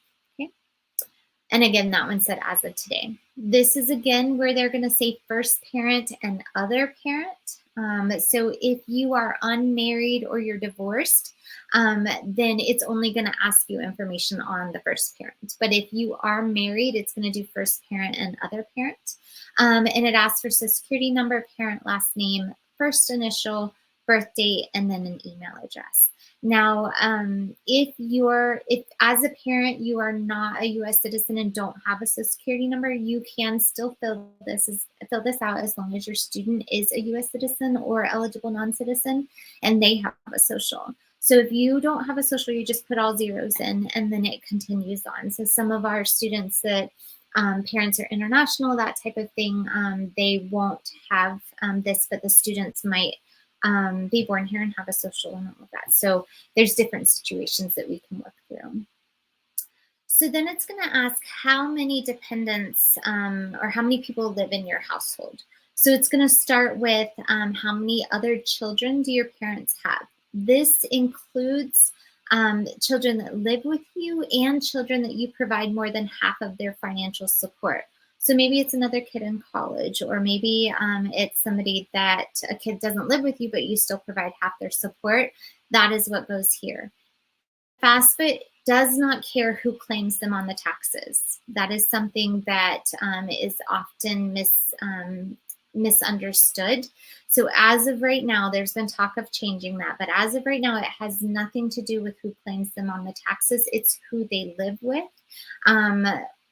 And again, that one said as of today. This is again where they're going to say first parent and other parent. So if you are unmarried or you're divorced, then it's only going to ask you information on the first parent. But if you are married, it's going to do first parent and other parent. And it asks for Social Security number, parent last name, first initial, birth date, and then an email address. Now, if as a parent you are not a U.S. citizen and don't have a Social Security number, you can still fill this out as long as your student is a U.S. citizen or eligible non-citizen and they have a social. So if you don't have a social, you just put all zeros in and then it continues on. So some of our students that parents are international, that type of thing, they won't have this, but the students might be born here and have a social and all of that. So there's different situations that we can work through. So then it's going to ask how many dependents or how many people live in your household. So it's going to start with how many other children do your parents have. This includes children that live with you and children that you provide more than half of their financial support. So maybe it's another kid in college, or maybe it's somebody that a kid doesn't live with you, but you still provide half their support. That is what goes here. FAFSA does not care who claims them on the taxes. That is something that is often misunderstood. So as of right now, there's been talk of changing that, but as of right now, it has nothing to do with who claims them on the taxes. It's who they live with,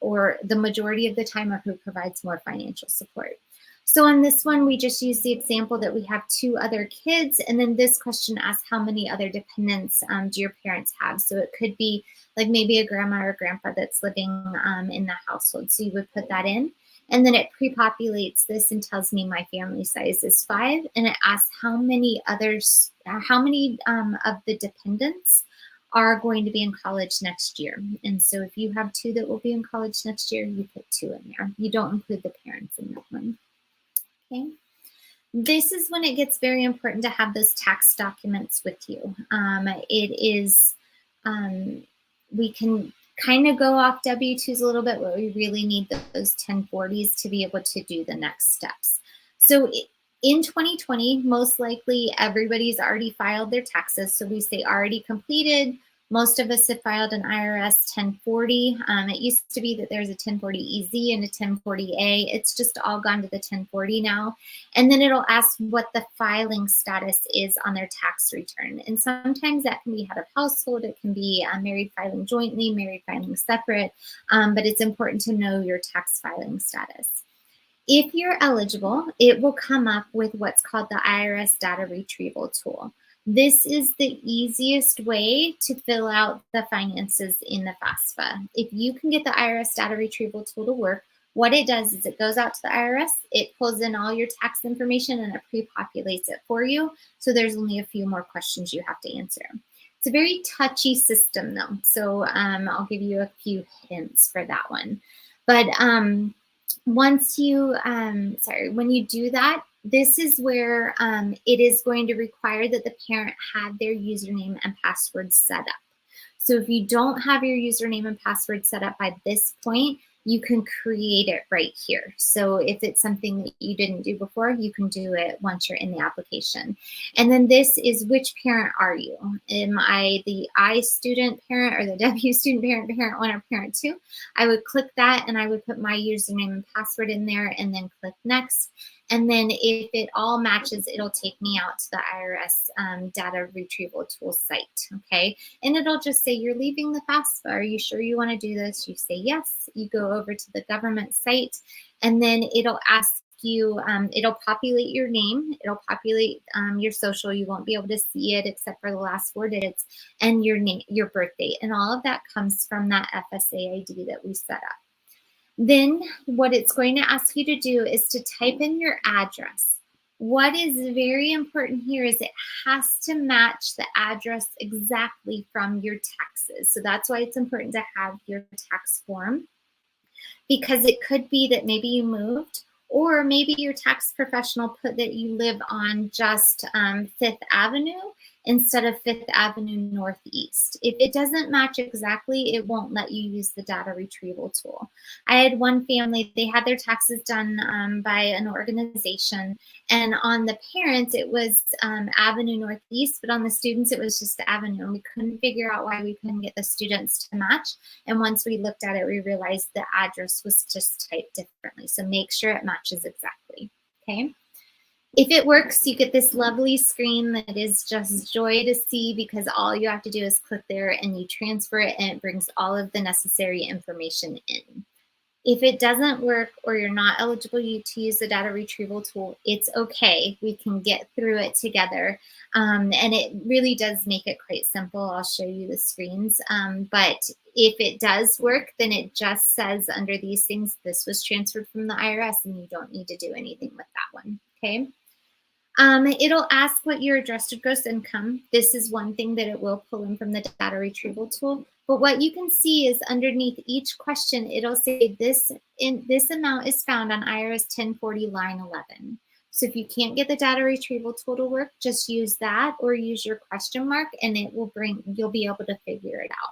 or the majority of the time, or who provides more financial support. So on this one, we just use the example that we have 2 other kids, and then this question asks how many other dependents do your parents have? So it could be like maybe a grandma or grandpa that's living in the household. So you would put that in, and then it pre-populates this and tells me my family size is 5, and it asks how many of the dependents are going to be in college next year. And so if you have 2 that will be in college next year, you put 2 in there. You don't include the parents in that one. Okay. This is when it gets very important to have those tax documents with you. We can kind of go off W-2s a little bit, but we really need those 1040s to be able to do the next steps. So in 2020, most likely everybody's already filed their taxes. So we say already completed. Most of us have filed an IRS 1040. It used to be that there's a 1040EZ and a 1040A. It's just all gone to the 1040 now. And then it'll ask what the filing status is on their tax return. And sometimes that can be head of household. It can be married filing jointly, married filing separate. But it's important to know your tax filing status. If you're eligible, it will come up with what's called the IRS data retrieval tool. This is the easiest way to fill out the finances in the FAFSA. If you can get the IRS data retrieval tool to work, what it does is it goes out to the IRS, it pulls in all your tax information, and it pre-populates it for you. So there's only a few more questions you have to answer. It's a very touchy system though. So I'll give you a few hints for that one. But once you, when you do that, This is where it is going to require that the parent had their username and password set up. So if you don't have your username and password set up by this point, you can create it right here. So if it's something that you didn't do before, you can do it once you're in the application. And then this is, which parent are you? Am I the I student parent or the W student parent, parent one, or parent two? I would click that and I would put my username and password in there and then click next. And then if it all matches, it'll take me out to the IRS data retrieval tool site, okay? And it'll just say, you're leaving the FAFSA. Are you sure you want to do this? You say yes. You go over to the government site, and then it'll ask you, it'll populate your name. It'll populate your social. You won't be able to see it except for the last 4 digits, and your name, your birth date. And all of that comes from that FSA ID that we set up. Then what it's going to ask you to do is to type in your address. What is very important here is it has to match the address exactly from your taxes. So that's why it's important to have your tax form, because it could be that maybe you moved, or maybe your tax professional put that you live on just 5th Avenue instead of 5th Avenue Northeast. If it doesn't match exactly, it won't let you use the data retrieval tool. I had one family, they had their taxes done by an organization, and on the parents, it was Avenue Northeast, but on the students, it was just the Avenue, and we couldn't figure out why we couldn't get the students to match. And once we looked at it, we realized the address was just typed differently. So make sure it matches exactly, okay? If it works, you get this lovely screen that is just joy to see, because all you have to do is click there and you transfer it, and it brings all of the necessary information in. If it doesn't work, or you're not eligible to use the data retrieval tool, it's okay. We can get through it together. And it really does make it quite simple. I'll show you the screens. But if it does work, then it just says under these things, this was transferred from the IRS, and you don't need to do anything with that one, okay? It'll ask what your adjusted gross income. This is one thing that it will pull in from the data retrieval tool. But what you can see is underneath each question, it'll say this amount is found on IRS 1040 line 11. So if you can't get the data retrieval tool to work, just use that or use your question mark, and it will you'll be able to figure it out.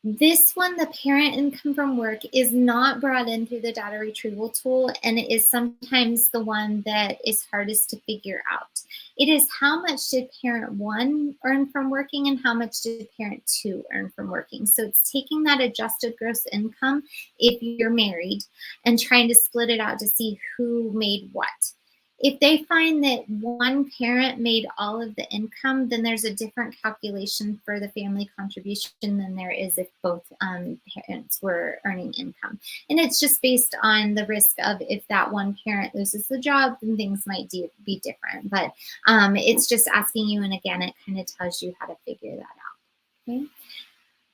This one, the parent income from work, is not brought in through the data retrieval tool, and it is sometimes the one that is hardest to figure out. It is how much did parent one earn from working and how much did parent two earn from working. So it's taking that adjusted gross income if you're married and trying to split it out to see who made what. If they find that one parent made all of the income, then there's a different calculation for the family contribution than there is if both parents were earning income. And it's just based on the risk of if that one parent loses the job, then things might be different. But it's just asking you, and again, it kind of tells you how to figure that out.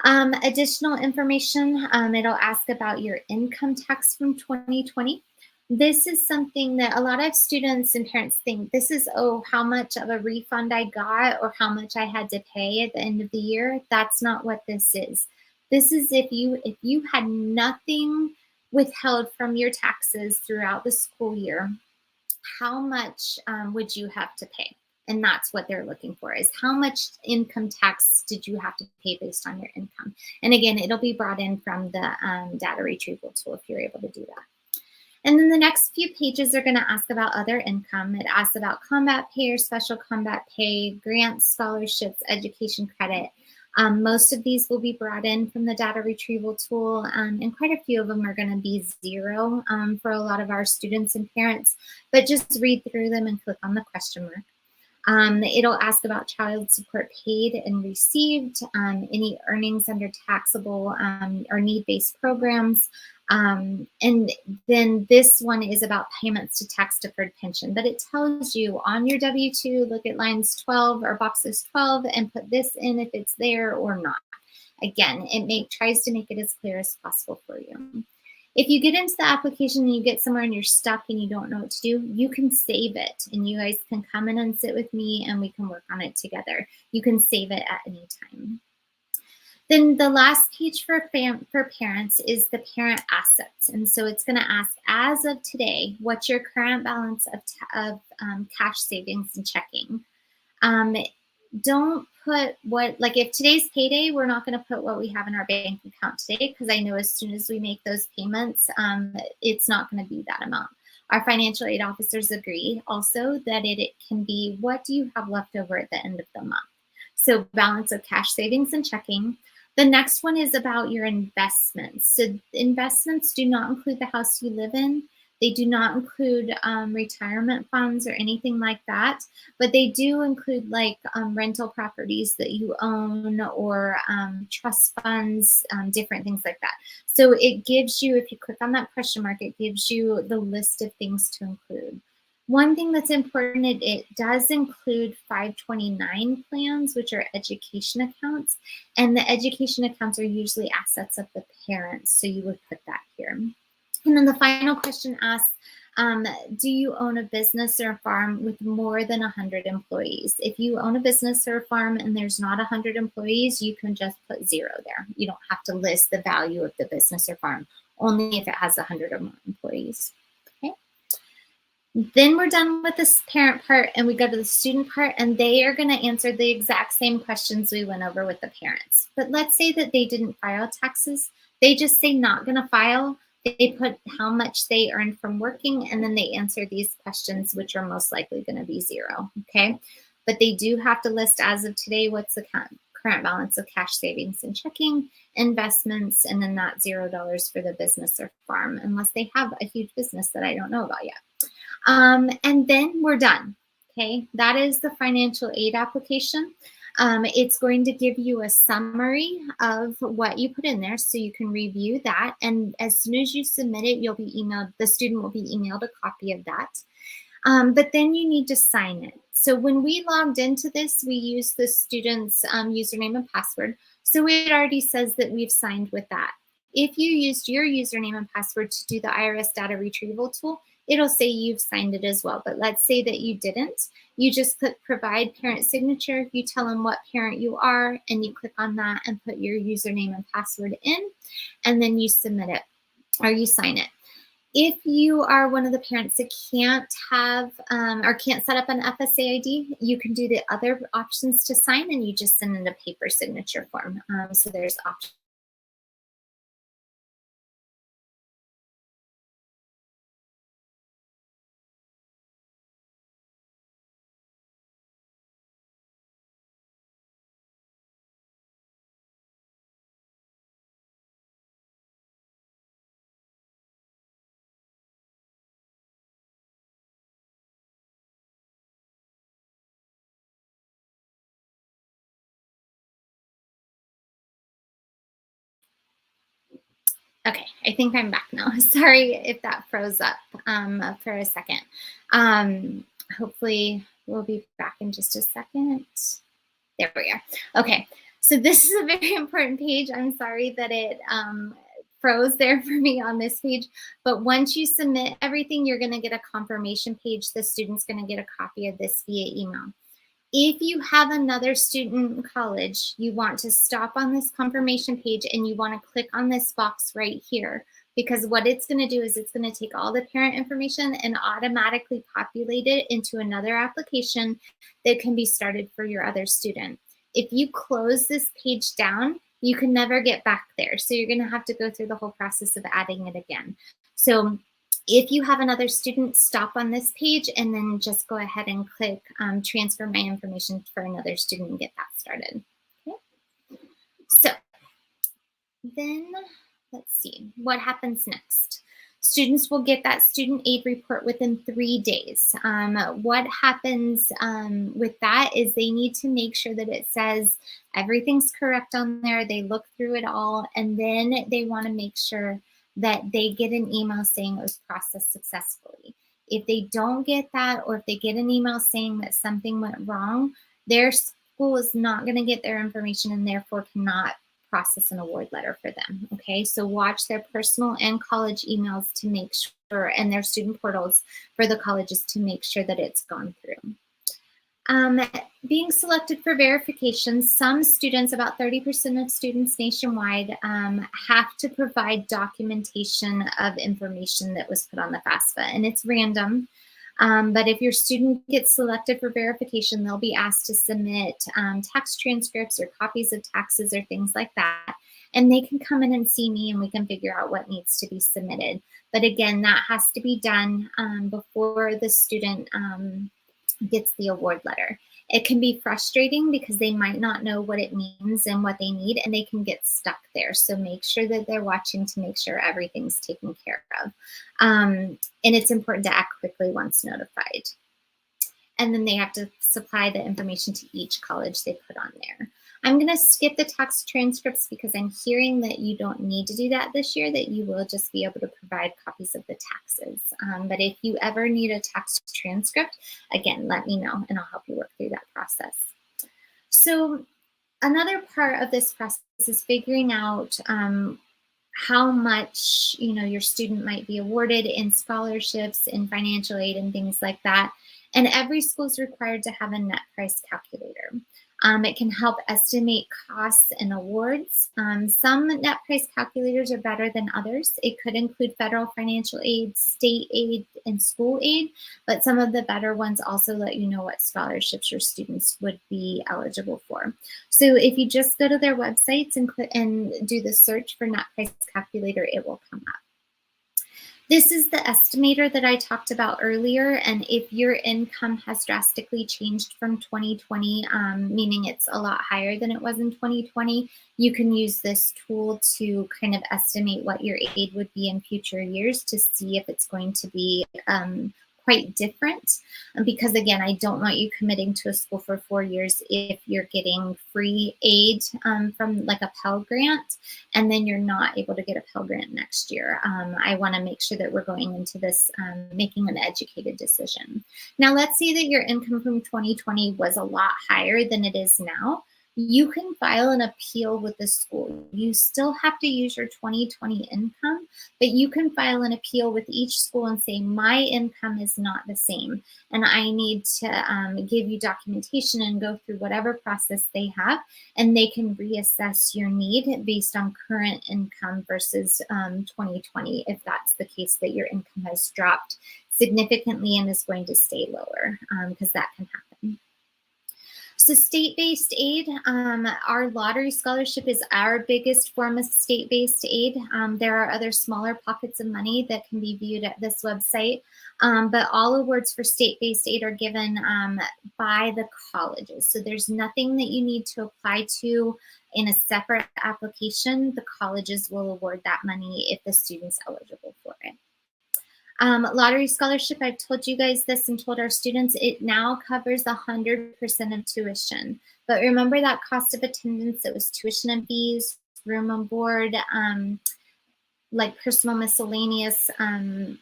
Okay. Additional information, it'll ask about your income tax from 2020. This is something that a lot of students and parents think this is, oh, how much of a refund I got or how much I had to pay at the end of the year. That's not what this is. This is if you had nothing withheld from your taxes throughout the school year, how much would you have to pay? And that's what they're looking for, is how much income tax did you have to pay based on your income? And again, it'll be brought in from the data retrieval tool if you're able to do that. And then the next few pages are going to ask about other income. It asks about combat pay or special combat pay, grants, scholarships, education credit. Most of these will be brought in from the data retrieval tool, and quite a few of them are going to be zero for a lot of our students and parents, but just read through them and click on the question mark. It'll ask about child support paid and received, any earnings under taxable or need-based programs. And then this one is about payments to tax-deferred pension, but it tells you on your W-2, look at lines 12 or boxes 12 and put this in if it's there or not. Again, it tries to make it as clear as possible for you. If you get into the application and you get somewhere and you're stuck and you don't know what to do, you can save it, and you guys can come in and sit with me and we can work on it together. You can save it at any time. Then the last page for parents is the parent assets. And so it's going to ask, as of today, what's your current balance of cash savings and checking? Um, don't put what, like if today's payday, we're not going to put what we have in our bank account today, because I know as soon as we make those payments, it's not going to be that amount. Our financial aid officers agree also that it can be, what do you have left over at the end of the month? So balance of cash savings and checking. The next one is about your investments. So investments do not include the house you live in. They do not include retirement funds or anything like that, but they do include like rental properties that you own, or trust funds, different things like that. So it gives you, if you click on that question mark, it gives you the list of things to include. One thing that's important, it does include 529 plans, which are education accounts, and the education accounts are usually assets of the parents, so you would put that here. And then the final question asks, do you own a business or a farm with more than 100 employees? If you own a business or a farm and there's not 100 employees, you can just put 0 there. You don't have to list the value of the business or farm, only if it has 100 or more employees. Okay. Then we're done with this parent part and we go to the student part, and they are going to answer the exact same questions we went over with the parents. But let's say that they didn't file taxes. They just say not going to file. They put how much they earned from working, and then they answer these questions, which are most likely going to be 0, okay? But they do have to list, as of today, what's the current balance of cash savings and checking, investments, and then that $0 for the business or farm, unless they have a huge business that I don't know about yet. And then we're done, okay? That is the financial aid application. It's going to give you a summary of what you put in there, so you can review that. And as soon as you submit it, you'll be emailed, the student will be emailed a copy of that. But then you need to sign it. So when we logged into this, we used the student's username and password. So it already says that we've signed with that. If you used your username and password to do the IRS data retrieval tool, it'll say you've signed it as well. But let's say that you didn't. You just click provide parent signature. You tell them what parent you are, and you click on that and put your username and password in, and then you submit it or you sign it. If you are one of the parents that can't have or can't set up an FSA ID, you can do the other options to sign, and you just send in a paper signature form. So there's options. Okay, I think I'm back now. Sorry if that froze up for a second. Hopefully we'll be back in just a second. There we are. Okay, so this is a very important page. I'm sorry that it froze there for me on this page, but once you submit everything, you're gonna get a confirmation page. The student's gonna get a copy of this via email. If you have another student in college, you want to stop on this confirmation page and you want to click on this box right here, because what it's going to do is it's going to take all the parent information and automatically populate it into another application that can be started for your other student. If you close this page down, you can never get back there. So you're going to have to go through the whole process of adding it again. So if you have another student, stop on this page and then just go ahead and click transfer my information for another student and get that started. Okay. So then let's see what happens next. Students will get that student aid report within 3 days. What happens with that is they need to make sure that it says everything's correct on there. They look through it all, and then they want to make sure that they get an email saying it was processed successfully. If they don't get that, or if they get an email saying that something went wrong, their school is not going to get their information and therefore cannot process an award letter for them. Okay, so watch their personal and college emails to make sure, and their student portals for the colleges to make sure that it's gone through. Um, Being selected for verification, some students, about 30% of students nationwide, have to provide documentation of information that was put on the FAFSA, and it's random. But if your student gets selected for verification, they'll be asked to submit tax transcripts or copies of taxes or things like that. And they can come in and see me and we can figure out what needs to be submitted. But again, that has to be done before the student gets the award letter. It can be frustrating because they might not know what it means and what they need, and they can get stuck there. So make sure that they're watching to make sure everything's taken care of. And it's important to act quickly once notified. And then they have to supply the information to each college they put on there. I'm going to skip the tax transcripts because I'm hearing that you don't need to do that this year, that you will just be able to provide copies of the taxes. But if you ever need a tax transcript, again, let me know and I'll help you work through that process. So another part of this process is figuring out how much your student might be awarded in scholarships, in financial aid, and things like that. And every school is required to have a net price calculator. It can help estimate costs and awards. Some net price calculators are better than others. It could include federal financial aid, state aid, and school aid, but some of the better ones also let you know what scholarships your students would be eligible for. So if you just go to their websites and do the search for net price calculator, it will come up. This is the estimator that I talked about earlier, and if your income has drastically changed from 2020, meaning it's a lot higher than it was in 2020, you can use this tool to kind of estimate what your aid would be in future years to see if it's going to be quite different. Because again, I don't want you committing to a school for 4 years if you're getting free aid from like a Pell Grant, and then you're not able to get a Pell Grant next year. I want to make sure that we're going into this making an educated decision. Now, let's say that your income from 2020 was a lot higher than it is now. You can file an appeal with the school. You still have to use your 2020 income, but you can file an appeal with each school and say, my income is not the same, and I need to give you documentation and go through whatever process they have, and they can reassess your need based on current income versus 2020, if that's the case that your income has dropped significantly and is going to stay lower, because that can happen. So state-based aid, our lottery scholarship is our biggest form of state-based aid. There are other smaller pockets of money that can be viewed at this website, but all awards for state-based aid are given by the colleges. So there's nothing that you need to apply to in a separate application. The colleges will award that money if the student's eligible for it. Lottery scholarship, I've told you guys this and told our students, it now covers 100% of tuition. But remember that cost of attendance, it was tuition and fees, room and board, like personal miscellaneous,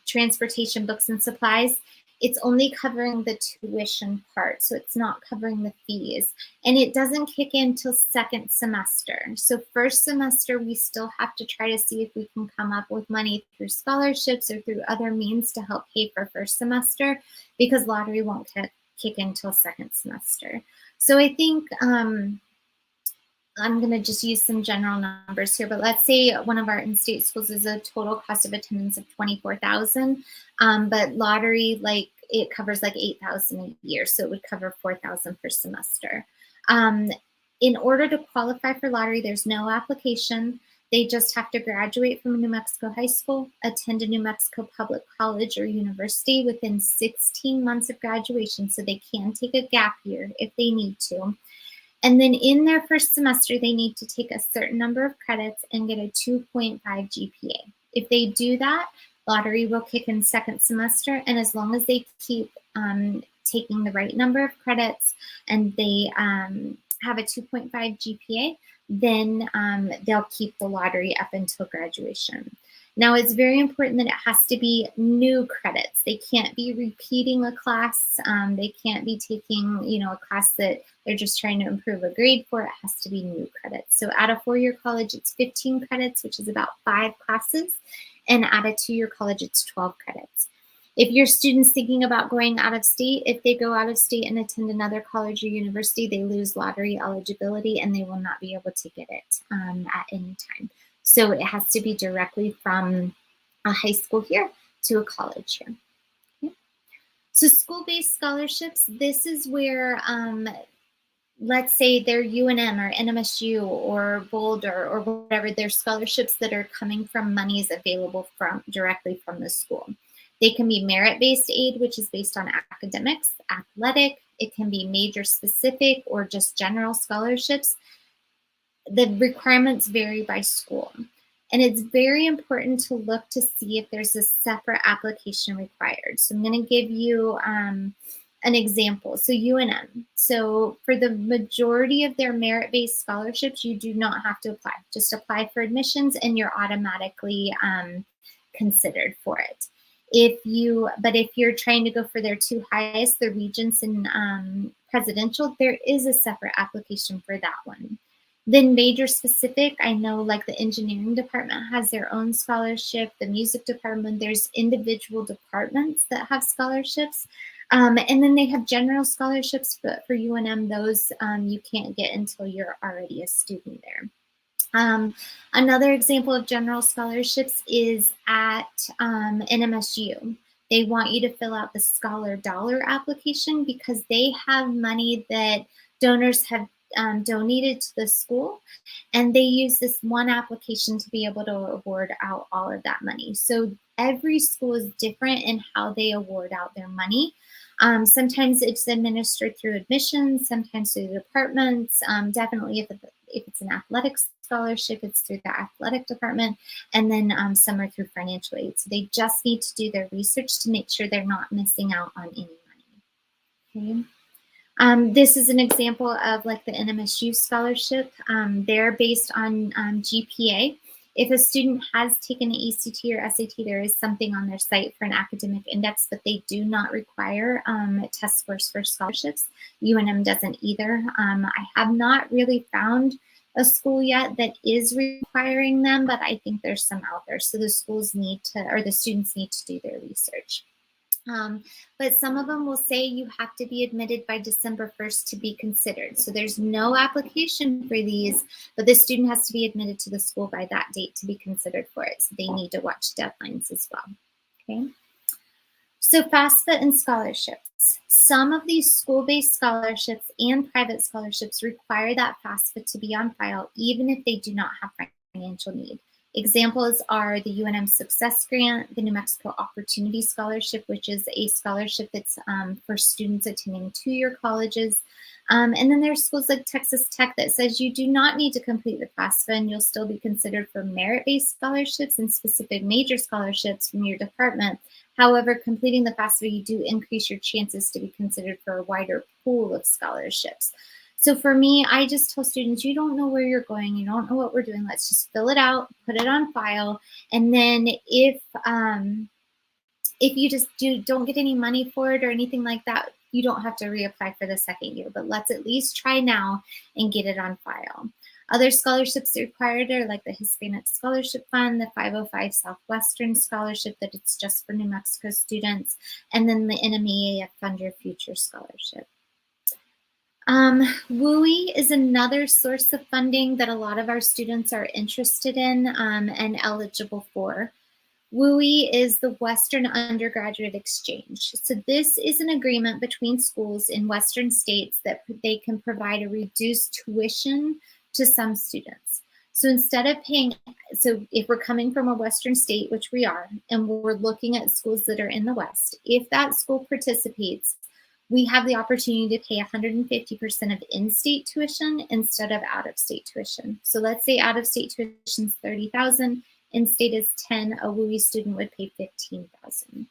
transportation, books and supplies. It's only covering the tuition part, so it's not covering the fees. And it doesn't kick in till second semester. So first semester, we still have to try to see if we can come up with money through scholarships or through other means to help pay for first semester, because lottery won't kick in till second semester. So I think I'm going to just use some general numbers here, but let's say one of our in-state schools is a total cost of attendance of $24,000, but lottery, like, it covers like $8,000 a year, so it would cover $4,000 per semester. In order to qualify for lottery, there's no application. They just have to graduate from a New Mexico high school, attend a New Mexico public college or university within 16 months of graduation, so they can take a gap year if they need to. And then in their first semester, they need to take a certain number of credits and get a 2.5 GPA. If they do that, lottery will kick in second semester. And as long as they keep taking the right number of credits and they have a 2.5 GPA, then they'll keep the lottery up until graduation. Now, it's very important that it has to be new credits. They can't be repeating a class. They can't be taking, a class that they're just trying to improve a grade for. It has to be new credits. So at a 4-year college, it's 15 credits, which is about 5 classes. And at a 2-year college, it's 12 credits. If your student's thinking about going out of state, if they go out of state and attend another college or university, they lose lottery eligibility and they will not be able to get it at any time. So it has to be directly from a high school here to a college here. Okay. So school-based scholarships, this is where let's say they're UNM or NMSU or Boulder or whatever, they're scholarships that are coming from monies available directly from the school. They can be merit-based aid, which is based on academics, athletic. It can be major specific or just general scholarships. The requirements vary by school. And it's very important to look to see if there's a separate application required. So I'm going to give you an example. So UNM. So for the majority of their merit-based scholarships, you do not have to apply. Just apply for admissions and you're automatically considered for it. But if you're trying to go for their two highest, the Regents and Presidential, there is a separate application for that one. Then major specific, I know like the engineering department has their own scholarship, the music department, there's individual departments that have scholarships. And then they have general scholarships, but for UNM, those you can't get until you're already a student there. Another example of general scholarships is at NMSU. They want you to fill out the Scholar Dollar application because they have money that donors have donated to the school, and they use this one application to be able to award out all of that money. So every school is different in how they award out their money. Sometimes it's administered through admissions, sometimes through the departments. Definitely if it's an athletic scholarship, it's through the athletic department, and then some are through financial aid. So they just need to do their research to make sure they're not missing out on any money. Okay. This is an example of like the NMSU scholarship. They're based on GPA. If a student has taken an ACT or SAT, there is something on their site for an academic index, but they do not require test scores for scholarships. UNM doesn't either. I have not really found a school yet that is requiring them, but I think there's some out there. So the schools need to, or the students need to do their research. But some of them will say you have to be admitted by December 1st to be considered. So there's no application for these, but the student has to be admitted to the school by that date to be considered for it. So they need to watch deadlines as well. Okay. So FAFSA and scholarships. Some of these school-based scholarships and private scholarships require that FAFSA to be on file, even if they do not have financial need. Examples are the UNM Success Grant, the New Mexico Opportunity Scholarship, which is a scholarship that's for students attending two-year colleges. And then there's schools like Texas Tech that says you do not need to complete the FAFSA and you'll still be considered for merit-based scholarships and specific major scholarships from your department. However, completing the FAFSA, you do increase your chances to be considered for a wider pool of scholarships. So for me, I just tell students, you don't know where you're going, you don't know what we're doing, let's just fill it out, put it on file, and then if you just don't get any money for it or anything like that, you don't have to reapply for the second year, but let's at least try now and get it on file. Other scholarships required are like the Hispanic Scholarship Fund, the 505 Southwestern Scholarship that it's just for New Mexico students, and then the NMEAF Fund Your Future Scholarship. WUI is another source of funding that a lot of our students are interested in and eligible for. WUI is the Western Undergraduate Exchange. So this is an agreement between schools in Western states that they can provide a reduced tuition to some students. So instead of paying, so if we're coming from a Western state, which we are, and we're looking at schools that are in the West, if that school participates, we have the opportunity to pay 150% of in-state tuition instead of out-of-state tuition. So let's say out-of-state tuition is $30,000, in-state is 10, a WUI student would pay $15,000.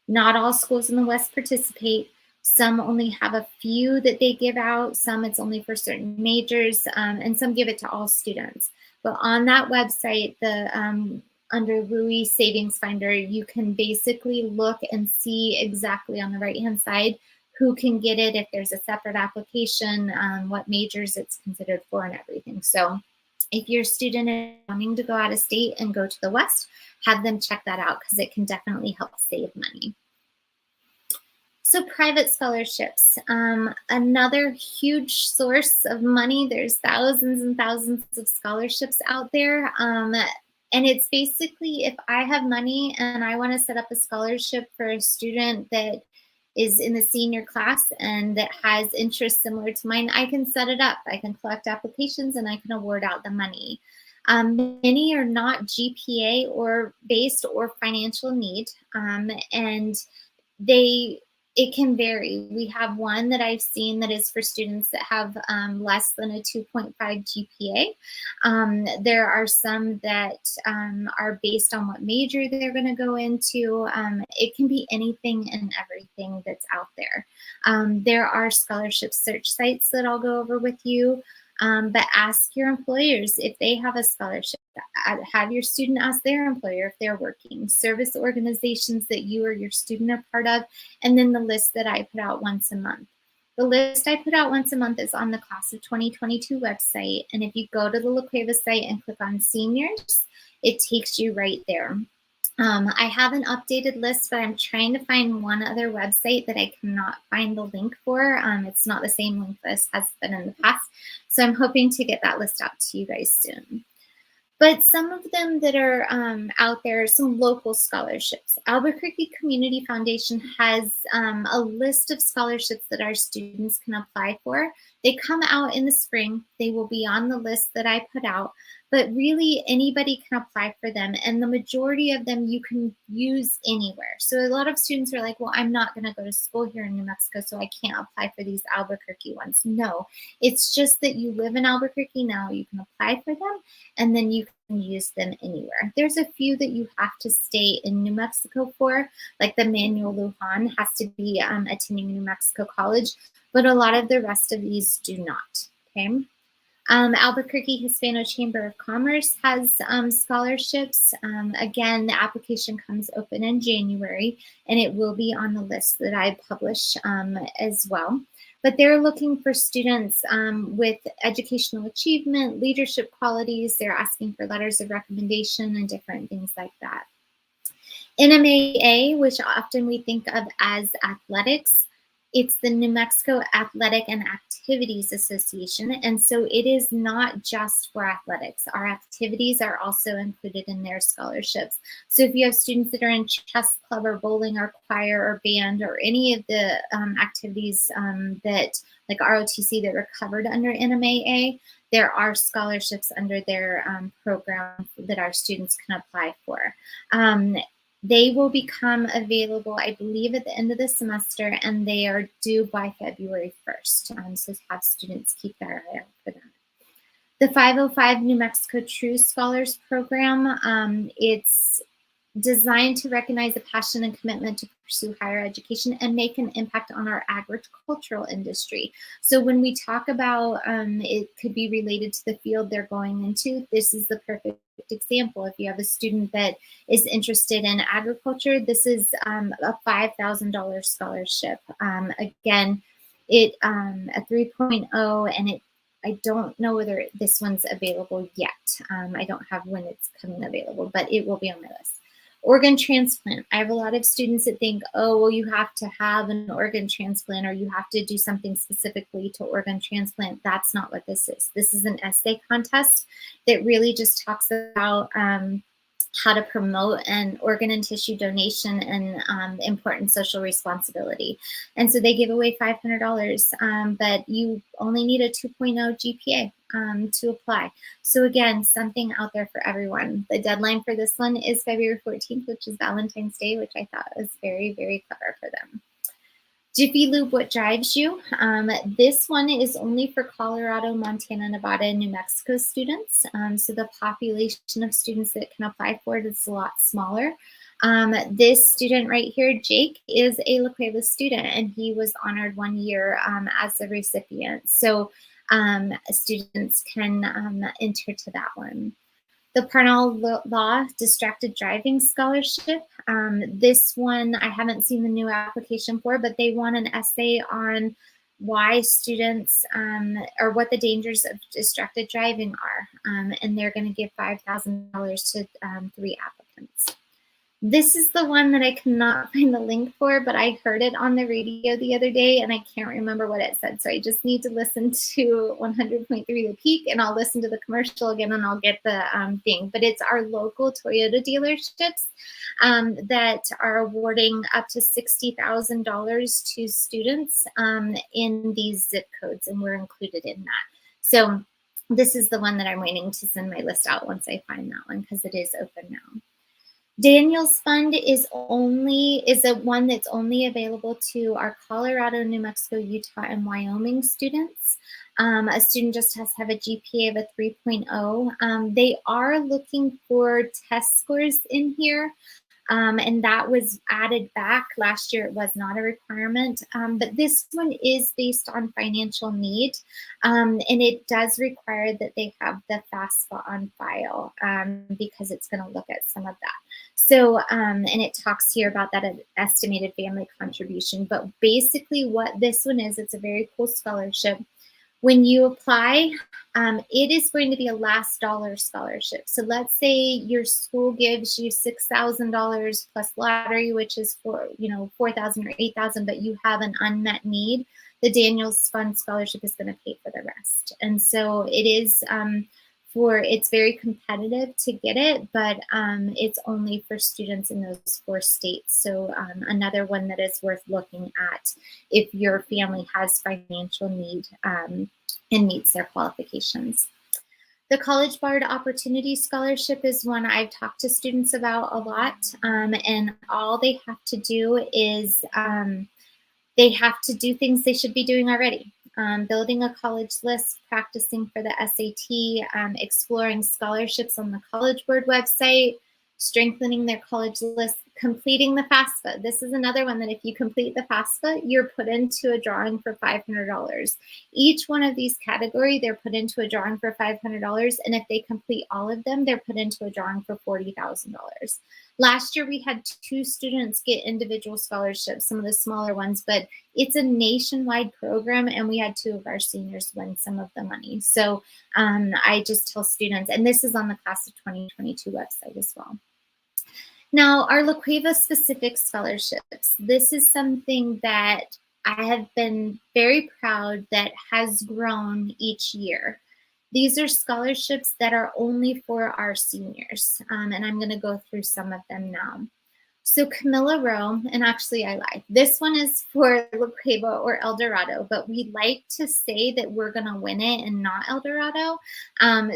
Not all schools in the West participate. Some only have a few that they give out. Some it's only for certain majors, and some give it to all students. But on that website, the under WUI Savings Finder, you can basically look and see exactly on the right-hand side who can get it, if there's a separate application, what majors it's considered for and everything. So if your student is wanting to go out of state and go to the West, have them check that out because it can definitely help save money. So private scholarships, another huge source of money. There's thousands and thousands of scholarships out there. And it's basically if I have money and I want to set up a scholarship for a student that is in the senior class and that has interests similar to mine, I can set it up. I can collect applications and I can award out the money. Many are not GPA or based or financial need, and they it can vary. We have one that I've seen that is for students that have less than a 2.5 GPA. There are some that are based on what major they're going to go into. It can be anything and everything that's out there. There are scholarship search sites that I'll go over with you. But ask your employers if they have a scholarship. Have your student ask their employer if they're working. Service organizations that you or your student are part of, and then the list that I put out once a month. The list I put out once a month is on the Class of 2022 website, and if you go to the La Cueva site and click on seniors, it takes you right there. I have an updated list, but I'm trying to find one other website that I cannot find the link for. It's not the same link this has been in the past. So I'm hoping to get that list out to you guys soon. But some of them that are out there, some local scholarships. Albuquerque Community Foundation has a list of scholarships that our students can apply for. They come out in the spring. They will be on the list that I put out, but really anybody can apply for them. And the majority of them you can use anywhere. So a lot of students are like, well, I'm not gonna go to school here in New Mexico, so I can't apply for these Albuquerque ones. No, it's just that you live in Albuquerque now, you can apply for them, and then you can use them anywhere. There's a few that you have to stay in New Mexico for, like the Manuel Lujan has to be attending New Mexico College, but a lot of the rest of these do not, okay? Albuquerque Hispano Chamber of Commerce has scholarships. Again, the application comes open in January, and it will be on the list that I publish as well. But they're looking for students with educational achievement, leadership qualities. They're asking for letters of recommendation and different things like that. NMAA, which often we think of as athletics, it's the New Mexico Athletic and Activities Association. And so it is not just for athletics. Our activities are also included in their scholarships. So if you have students that are in chess club or bowling or choir or band or any of the activities that like ROTC that are covered under NMAA, there are scholarships under their program that our students can apply for. They will become available, I believe, at the end of the semester, and they are due by February 1st. So have students keep their eye out for them. The 505 New Mexico True Scholars Program, it's designed to recognize a passion and commitment to pursue higher education and make an impact on our agricultural industry. So when we talk about it could be related to the field they're going into, this is the perfect example. If you have a student that is interested in agriculture, this is a $5,000 scholarship. Again, it a 3.0, and I don't know whether this one's available yet. I don't have when it's coming available, but it will be on my list. Organ transplant. I have a lot of students that think, oh, well, you have to have an organ transplant or you have to do something specifically to organ transplant. That's not what this is. This is an essay contest that really just talks about how to promote an organ and tissue donation and important social responsibility. And so they give away $500, but you only need a 2.0 GPA to apply. So again, something out there for everyone. The deadline for this one is February 14th, which is Valentine's Day, which I thought was very, very clever for them. Jiffy Lube, what drives you? This one is only for Colorado, Montana, Nevada, and New Mexico students. So the population of students that can apply for it is a lot smaller. This student right here, Jake, is a La Cueva student, and he was honored 1 year as a recipient. So students can enter to that one. The Parnell Law Distracted Driving Scholarship. This one I haven't seen the new application for, but they want an essay on why students or what the dangers of distracted driving are. And they're going to give $5,000 to 3 applicants. This is the one that I cannot find the link for, but I heard it on the radio the other day and I can't remember what it said. So I just need to listen to 100.3 The Peak and I'll listen to the commercial again and I'll get the thing. But it's our local Toyota dealerships that are awarding up to $60,000 to students in these zip codes, and we're included in that. So this is the one that I'm waiting to send my list out once I find that one because it is open now. Daniel's Fund is a one that's only available to our Colorado, New Mexico, Utah, and Wyoming students. A student just has to have a GPA of a 3.0. They are looking for test scores in here. And that was added back. Last year it was not a requirement, but this one is based on financial need, and it does require that they have the FAFSA on file because it's going to look at some of that. So, and it talks here about that estimated family contribution, but basically what this one is, it's a very cool scholarship. When you apply, it is going to be a last dollar scholarship. So let's say your school gives you $6,000 plus lottery, which is for, you know, 4,000 or 8,000, but you have an unmet need. The Daniels Fund scholarship is going to pay for the rest. And so it is it's very competitive to get it, but it's only for students in those 4 states. So another one that is worth looking at if your family has financial need and meets their qualifications. The College Board Opportunity Scholarship is one I've talked to students about a lot, and all they have to do is they have to do things they should be doing already. Building a college list, practicing for the SAT, exploring scholarships on the College Board website, strengthening their college list, completing the FAFSA. This is another one that if you complete the FAFSA, you're put into a drawing for $500. Each one of these categories, they're put into a drawing for $500, and if they complete all of them, they're put into a drawing for $40,000. Last year, we had 2 students get individual scholarships, some of the smaller ones, but it's a nationwide program, and we had 2 of our seniors win some of the money. So I just tell students, and this is on the Class of 2022 website as well. Now, our La Cueva specific scholarships, this is something that I have been very proud that has grown each year. These are scholarships that are only for our seniors, and I'm going to go through some of them now. So Camilla Rowe, and actually I lied, this one is for La Cueva or El Dorado, but we like to say that we're going to win it and not El Dorado. And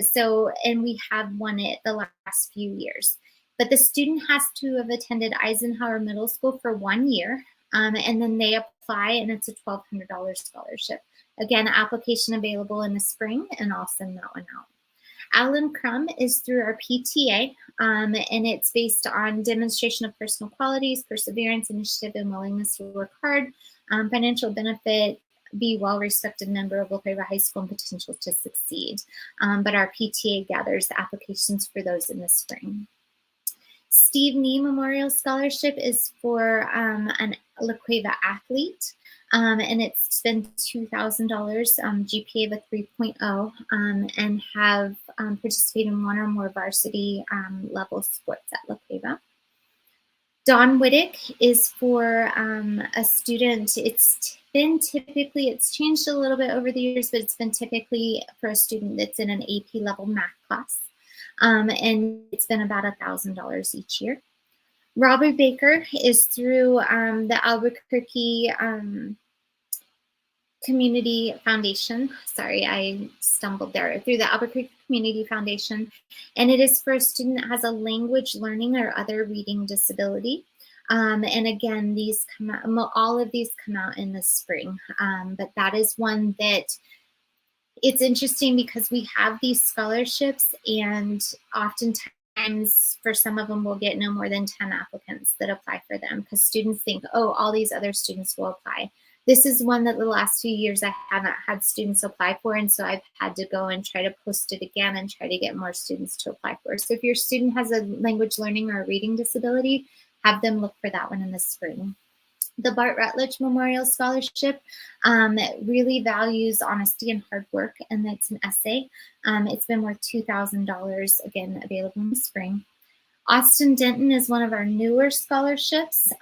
we have won it the last few years. But the student has to have attended Eisenhower Middle School for 1 year, and then they apply, and it's a $1,200 scholarship. Again, application available in the spring, and I'll send that one out. Alan Crum is through our PTA, and it's based on demonstration of personal qualities, perseverance, initiative, and willingness to work hard, financial benefit, be well-respected member of La Cueva High School, and potential to succeed. But our PTA gathers applications for those in the spring. Steve Nee Memorial Scholarship is for an La Cueva athlete, and it's been $2,000, GPA of a 3.0, and have participated in 1 or more varsity level sports at La Cueva. Don Whittick is for a student. It's changed a little bit over the years, but it's been typically for a student that's in an AP level math class. And it's been about $1,000 each year. Robert Baker is through the Albuquerque Community Foundation. Sorry, I stumbled there. Through the Albuquerque Community Foundation. And it is for a student that has a language learning or other reading disability. And again, these come out, all of these come out in the spring. But that is one that it's interesting because we have these scholarships, and oftentimes for some of them we'll get no more than 10 applicants that apply for them because students think, oh, all these other students will apply. This is one that the last few years I haven't had students apply for, and so I've had to go and try to post it again and try to get more students to apply for. So if your student has a language learning or a reading disability, have them look for that one in the spring. The Bart Rutledge Memorial Scholarship really values honesty and hard work, and it's an essay. It's been worth $2,000, again, available in the spring. Austin Denton is one of our newer scholarships.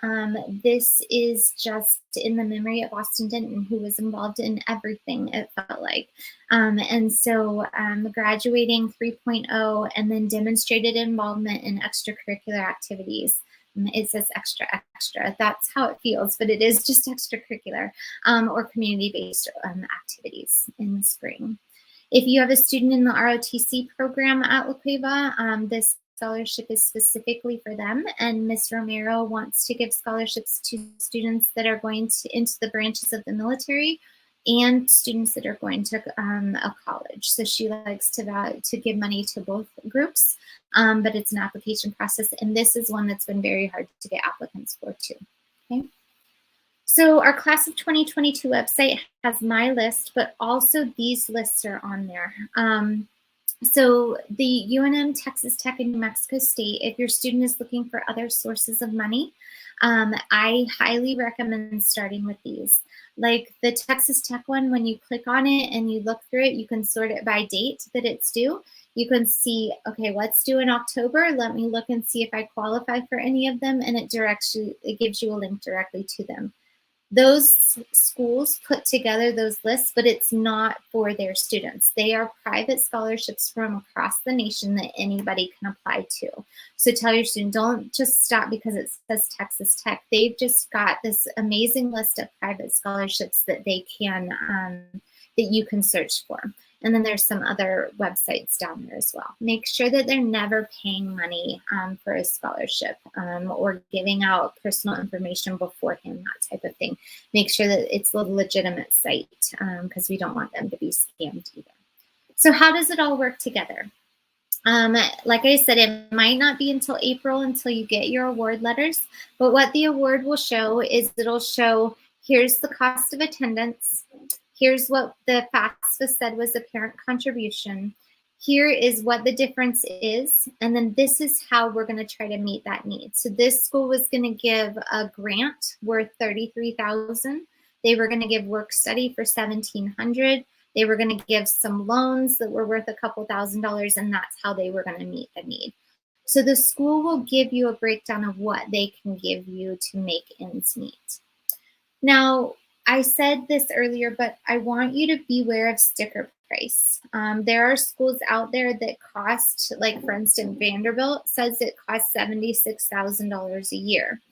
This is just in the memory of Austin Denton, who was involved in everything, it felt like. And so graduating 3.0 and then demonstrated involvement in extracurricular activities. It says extra, extra. That's how it feels, but it is just extracurricular or community-based activities in the spring. If you have a student in the ROTC program at La Cueva, this scholarship is specifically for them, and Ms. Romero wants to give scholarships to students that are going into the branches of the military and students that are going to a college. So she likes to give money to both groups, but it's an application process, and this is one that's been very hard to get applicants for too. Okay. So our class of 2022 website has my list, but also these lists are on there. So the UNM, Texas Tech, and New Mexico State, if your student is looking for other sources of money, I highly recommend starting with these. Like the Texas Tech one, when you click on it and you look through it, you can sort it by date that it's due. You can see, okay, what's due in October? Let me look and see if I qualify for any of them, and it gives you a link directly to them. Those schools put together those lists, but it's not for their students. They are private scholarships from across the nation that anybody can apply to. So tell your student, don't just stop because it says Texas Tech. They've just got this amazing list of private scholarships that they can, that you can search for. And then there's some other websites down there as well. Make sure that they're never paying money for a scholarship or giving out personal information beforehand, that type of thing. Make sure that it's a legitimate site because we don't want them to be scammed either. So how does it all work together? Like I said, it might not be until April until you get your award letters, but what the award will show is it'll show here's the cost of attendance. Here's what the FAFSA said was a parent contribution. Here is what the difference is. And then this is how we're going to try to meet that need. So this school was going to give a grant worth $33,000. They were going to give work study for $1,700. They were going to give some loans that were worth a couple $1,000s, and that's how they were going to meet the need. So the school will give you a breakdown of what they can give you to make ends meet. Now, I said this earlier, but I want you to beware of sticker price. There are schools out there that cost, like for instance, Vanderbilt says it costs $76,000 a year.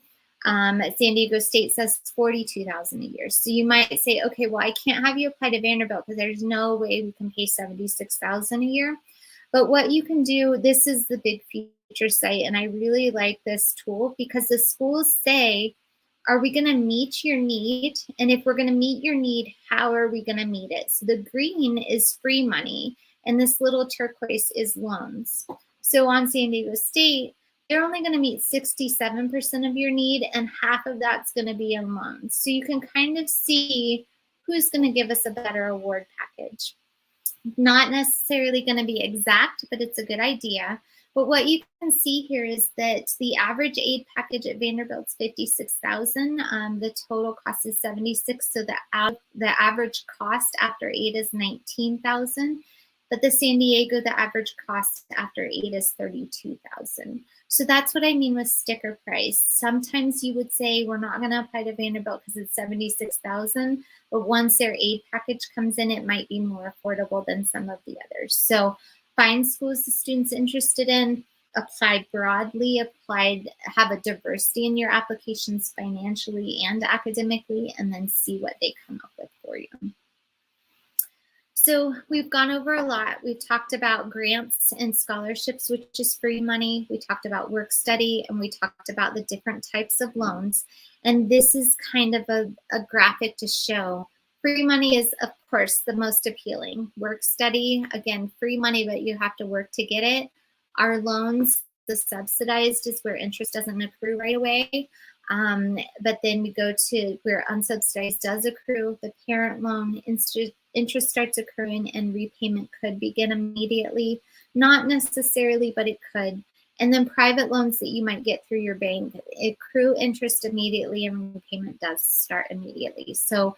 San Diego State says $42,000 a year. So you might say, okay, well, I can't have you apply to Vanderbilt because there's no way we can pay $76,000 a year. But what you can do, this is the Big Future site, and I really like this tool because the schools say, are we going to meet your need? And if we're going to meet your need, how are we going to meet it? So the green is free money, and this little turquoise is loans. So on San Diego State, they're only going to meet 67% of your need, and half of that's going to be in loans. So you can kind of see who's going to give us a better award package. Not necessarily going to be exact, but it's a good idea. But what you can see here is that the average aid package at Vanderbilt's $56,000. The total cost is $76,000, so the average cost after aid is $19,000. But the San Diego, the average cost after aid is $32,000. So that's what I mean with sticker price. Sometimes you would say we're not going to apply to Vanderbilt because it's $76,000, but once their aid package comes in, it might be more affordable than some of the others. So find schools the student's interested in, apply broadly, have a diversity in your applications financially and academically, and then see what they come up with for you. So we've gone over a lot. We've talked about grants and scholarships, which is free money. We talked about work study, and we talked about the different types of loans. And this is kind of a graphic to show free money is, of course, the most appealing. Work study, again, free money, but you have to work to get it. Our loans, the subsidized is where interest doesn't accrue right away. But then we go to where unsubsidized does accrue. The parent loan, interest starts accruing and repayment could begin immediately. Not necessarily, but it could. And then private loans that you might get through your bank, accrue interest immediately and repayment does start immediately. So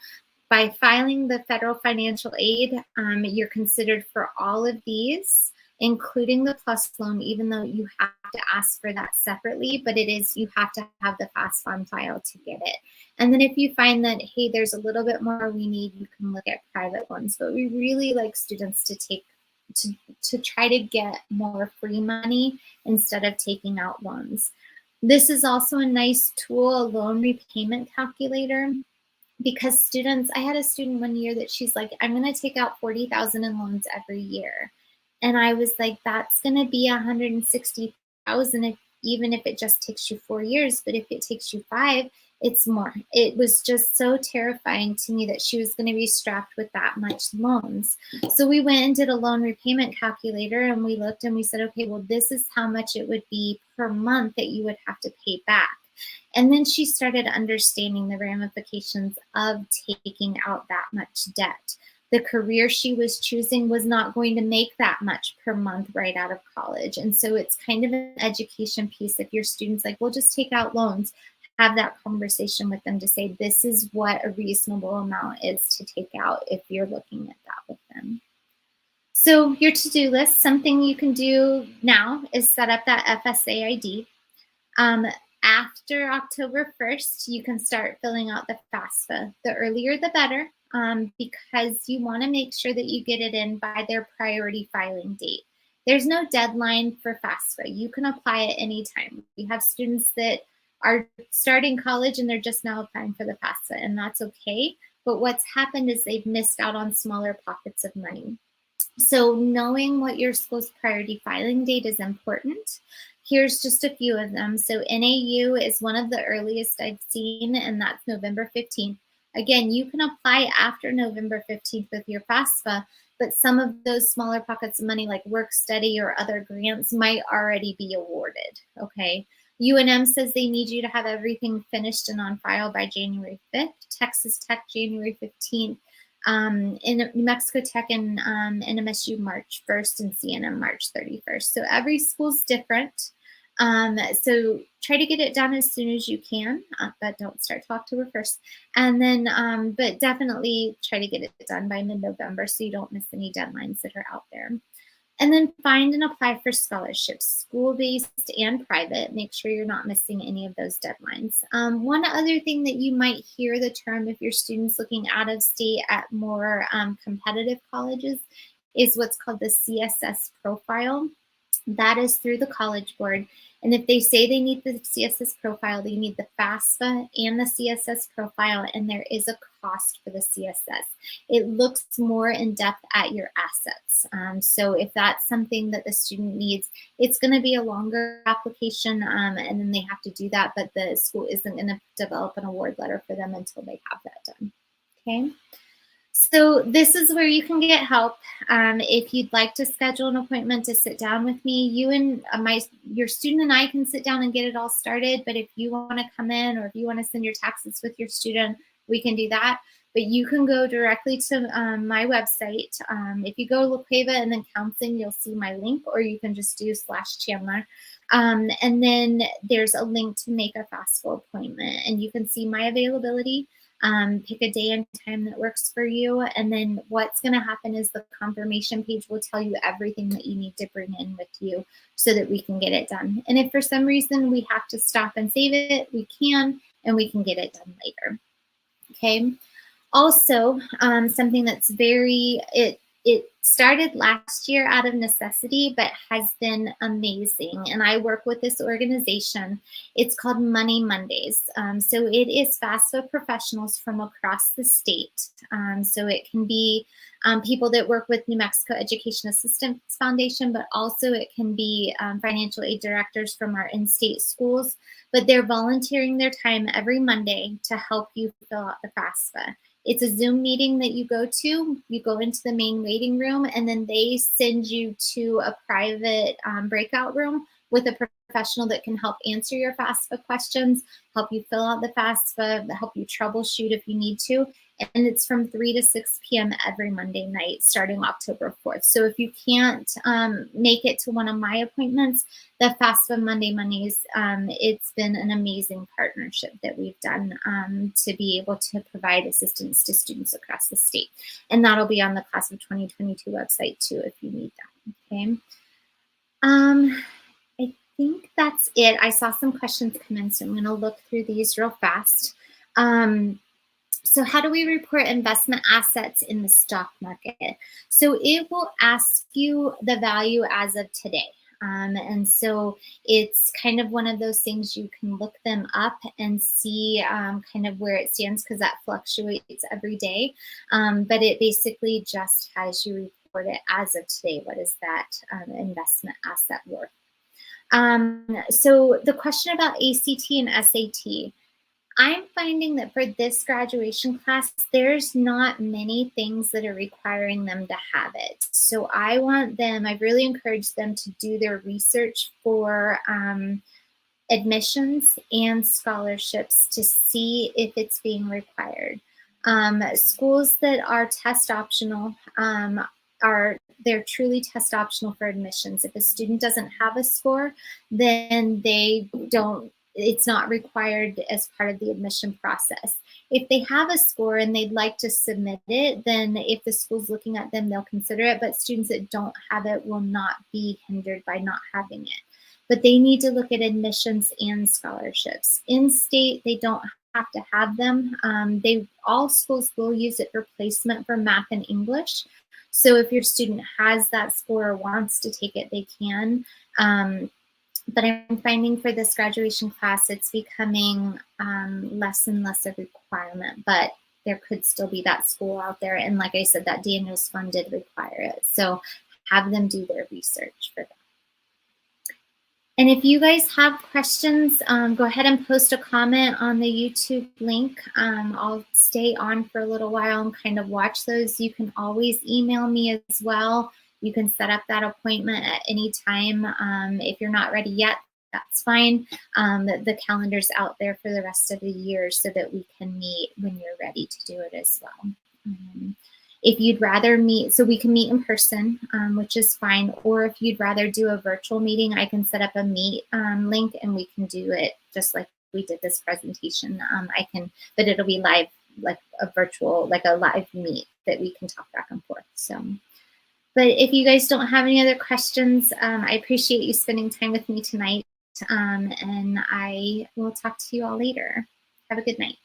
by filing the federal financial aid, you're considered for all of these. including the PLUS loan, even though you have to ask for that separately, but you have to have the FAFSA on file to get it. And then if you find that, hey, there's a little bit more we need, you can look at private loans. But we really like students to try to get more free money instead of taking out loans. This is also a nice tool, a loan repayment calculator, because I had a student one year that she's like, I'm going to take out 40,000 in loans every year. And I was like, that's going to be 160,000 even if it just takes you 4 years, but if it takes you 5, it's more. It was just so terrifying to me that she was going to be strapped with that much loans. So we went and did a loan repayment calculator, and we looked and we said, okay, well, this is how much it would be per month that you would have to pay back. And then she started understanding the ramifications of taking out that much debt. The career she was choosing was not going to make that much per month right out of college. And so it's kind of an education piece. If your student's like, well, just take out loans, have that conversation with them to say, this is what a reasonable amount is to take out if you're looking at that with them. So your to-do list, something you can do now is set up that FSA ID. After October 1st, you can start filling out the FAFSA. The earlier, the better, because you want to make sure that you get it in by their priority filing date. There's no deadline for FAFSA. You can apply at any time. We have students that are starting college and they're just now applying for the FAFSA, and that's okay. But what's happened is they've missed out on smaller pockets of money. So knowing what your school's priority filing date is important. Here's just a few of them. So NAU is one of the earliest I've seen, and that's November 15th. Again, you can apply after November 15th with your FAFSA, but some of those smaller pockets of money like work study or other grants might already be awarded, okay? UNM says they need you to have everything finished and on file by January 5th. Texas Tech, January 15th. In New Mexico Tech and NMSU March 1st and CNM March 31st. So every school's different. So try to get it done as soon as you can, but don't start till October 1st. And then, but definitely try to get it done by mid-November so you don't miss any deadlines that are out there. And then find and apply for scholarships, school-based and private. Make sure you're not missing any of those deadlines. One other thing that you might hear the term if your student's looking out of state at more competitive colleges is what's called the CSS profile. That is through the College Board. And if they say they need the CSS profile, they need the FAFSA and the CSS profile, and there is a cost for the CSS. It looks more in depth at your assets. So if that's something that the student needs, it's going to be a longer application, and then they have to do that, but the school isn't going to develop an award letter for them until they have that done. Okay. So this is where you can get help. If you'd like to schedule an appointment to sit down with me, you and your student and I can sit down and get it all started. But if you want to come in or if you want to send your taxes with your student, we can do that. But you can go directly to my website. If you go La Cueva and then counseling, you'll see my link, or you can just do /Chandler. And then there's a link to make a FAFSA appointment, and you can see my availability. Pick a day and time that works for you. And then what's going to happen is the confirmation page will tell you everything that you need to bring in with you so that we can get it done. And if for some reason we have to stop and save it, we can, and we can get it done later. Okay. Also, something that's it started last year out of necessity, but has been amazing. And I work with this organization. It's called Money Mondays. So it is FAFSA professionals from across the state. So it can be people that work with New Mexico Education Assistance Foundation, but also it can be financial aid directors from our in-state schools. But they're volunteering their time every Monday to help you fill out the FAFSA. It's a Zoom meeting that you go to. You go into the main waiting room, and then they send you to a private breakout room with a professional that can help answer your FAFSA questions, help you fill out the FAFSA, help you troubleshoot if you need to. And it's from 3 to 6 p.m. every Monday night starting October 4th. So if you can't make it to one of my appointments, the FAFSA Monday Mondays, it's been an amazing partnership that we've done to be able to provide assistance to students across the state. And that'll be on the Class of 2022 website too if you need that, okay? Um, I think that's it. I saw some questions come in, so I'm going to look through these real fast. Um, so how do we report investment assets in the stock market? So it will ask you the value as of today. And so it's kind of one of those things you can look them up and see kind of where it stands because that fluctuates every day. But it basically just has you report it as of today. What is that investment asset worth? So the question about ACT and SAT, I'm finding that for this graduation class, there's not many things that are requiring them to have it. So I've really encouraged them to do their research for admissions and scholarships to see if it's being required. Schools that are test optional they're truly test optional for admissions. If a student doesn't have a score, then it's not required as part of the admission process. If they have a score and they'd like to submit it, then if the school's looking at them, they'll consider it, but students that don't have it will not be hindered by not having it. But they need to look at admissions and scholarships. In state, they don't have to have them. All schools will use it for placement for math and English. So if your student has that score or wants to take it, they can. But I'm finding for this graduation class, it's becoming less and less a requirement, but there could still be that school out there. And like I said, that Daniels Fund did require it. So have them do their research for that. And if you guys have questions, go ahead and post a comment on the YouTube link. I'll stay on for a little while and kind of watch those. You can always email me as well. You can set up that appointment at any time. If you're not ready yet, that's fine. The calendar's out there for the rest of the year so that we can meet when you're ready to do it as well. If you'd rather meet, so we can meet in person, which is fine. Or if you'd rather do a virtual meeting, I can set up a Meet link and we can do it just like we did this presentation. But it'll be live, like a virtual, like a live meet that we can talk back and forth. So, but if you guys don't have any other questions, I appreciate you spending time with me tonight. And I will talk to you all later. Have a good night.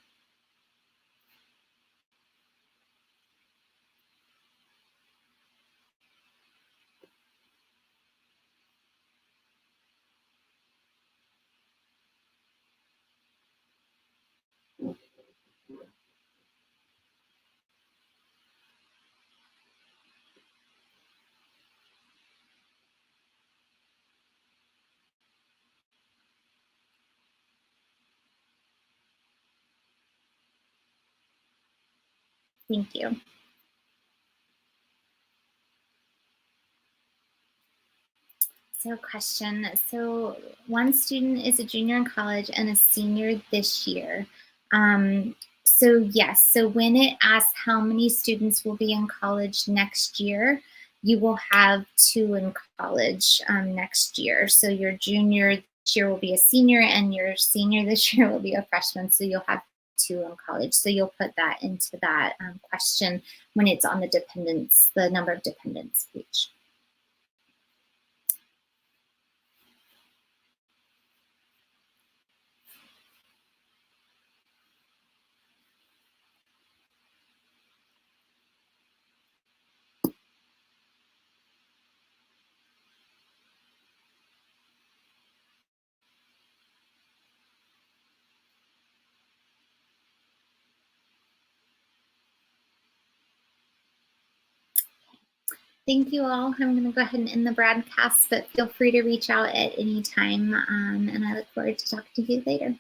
Thank you. So question, so one student is a junior in college and a senior this year. So yes, so when it asks how many students will be in college next year, you will have 2 in college next year. So your junior this year will be a senior and your senior this year will be a freshman. So you'll have 2 in college. So you'll put that into that question when it's on the number of dependents page. Thank you all. I'm going to go ahead and end the broadcast, but feel free to reach out at any time. And I look forward to talking to you later.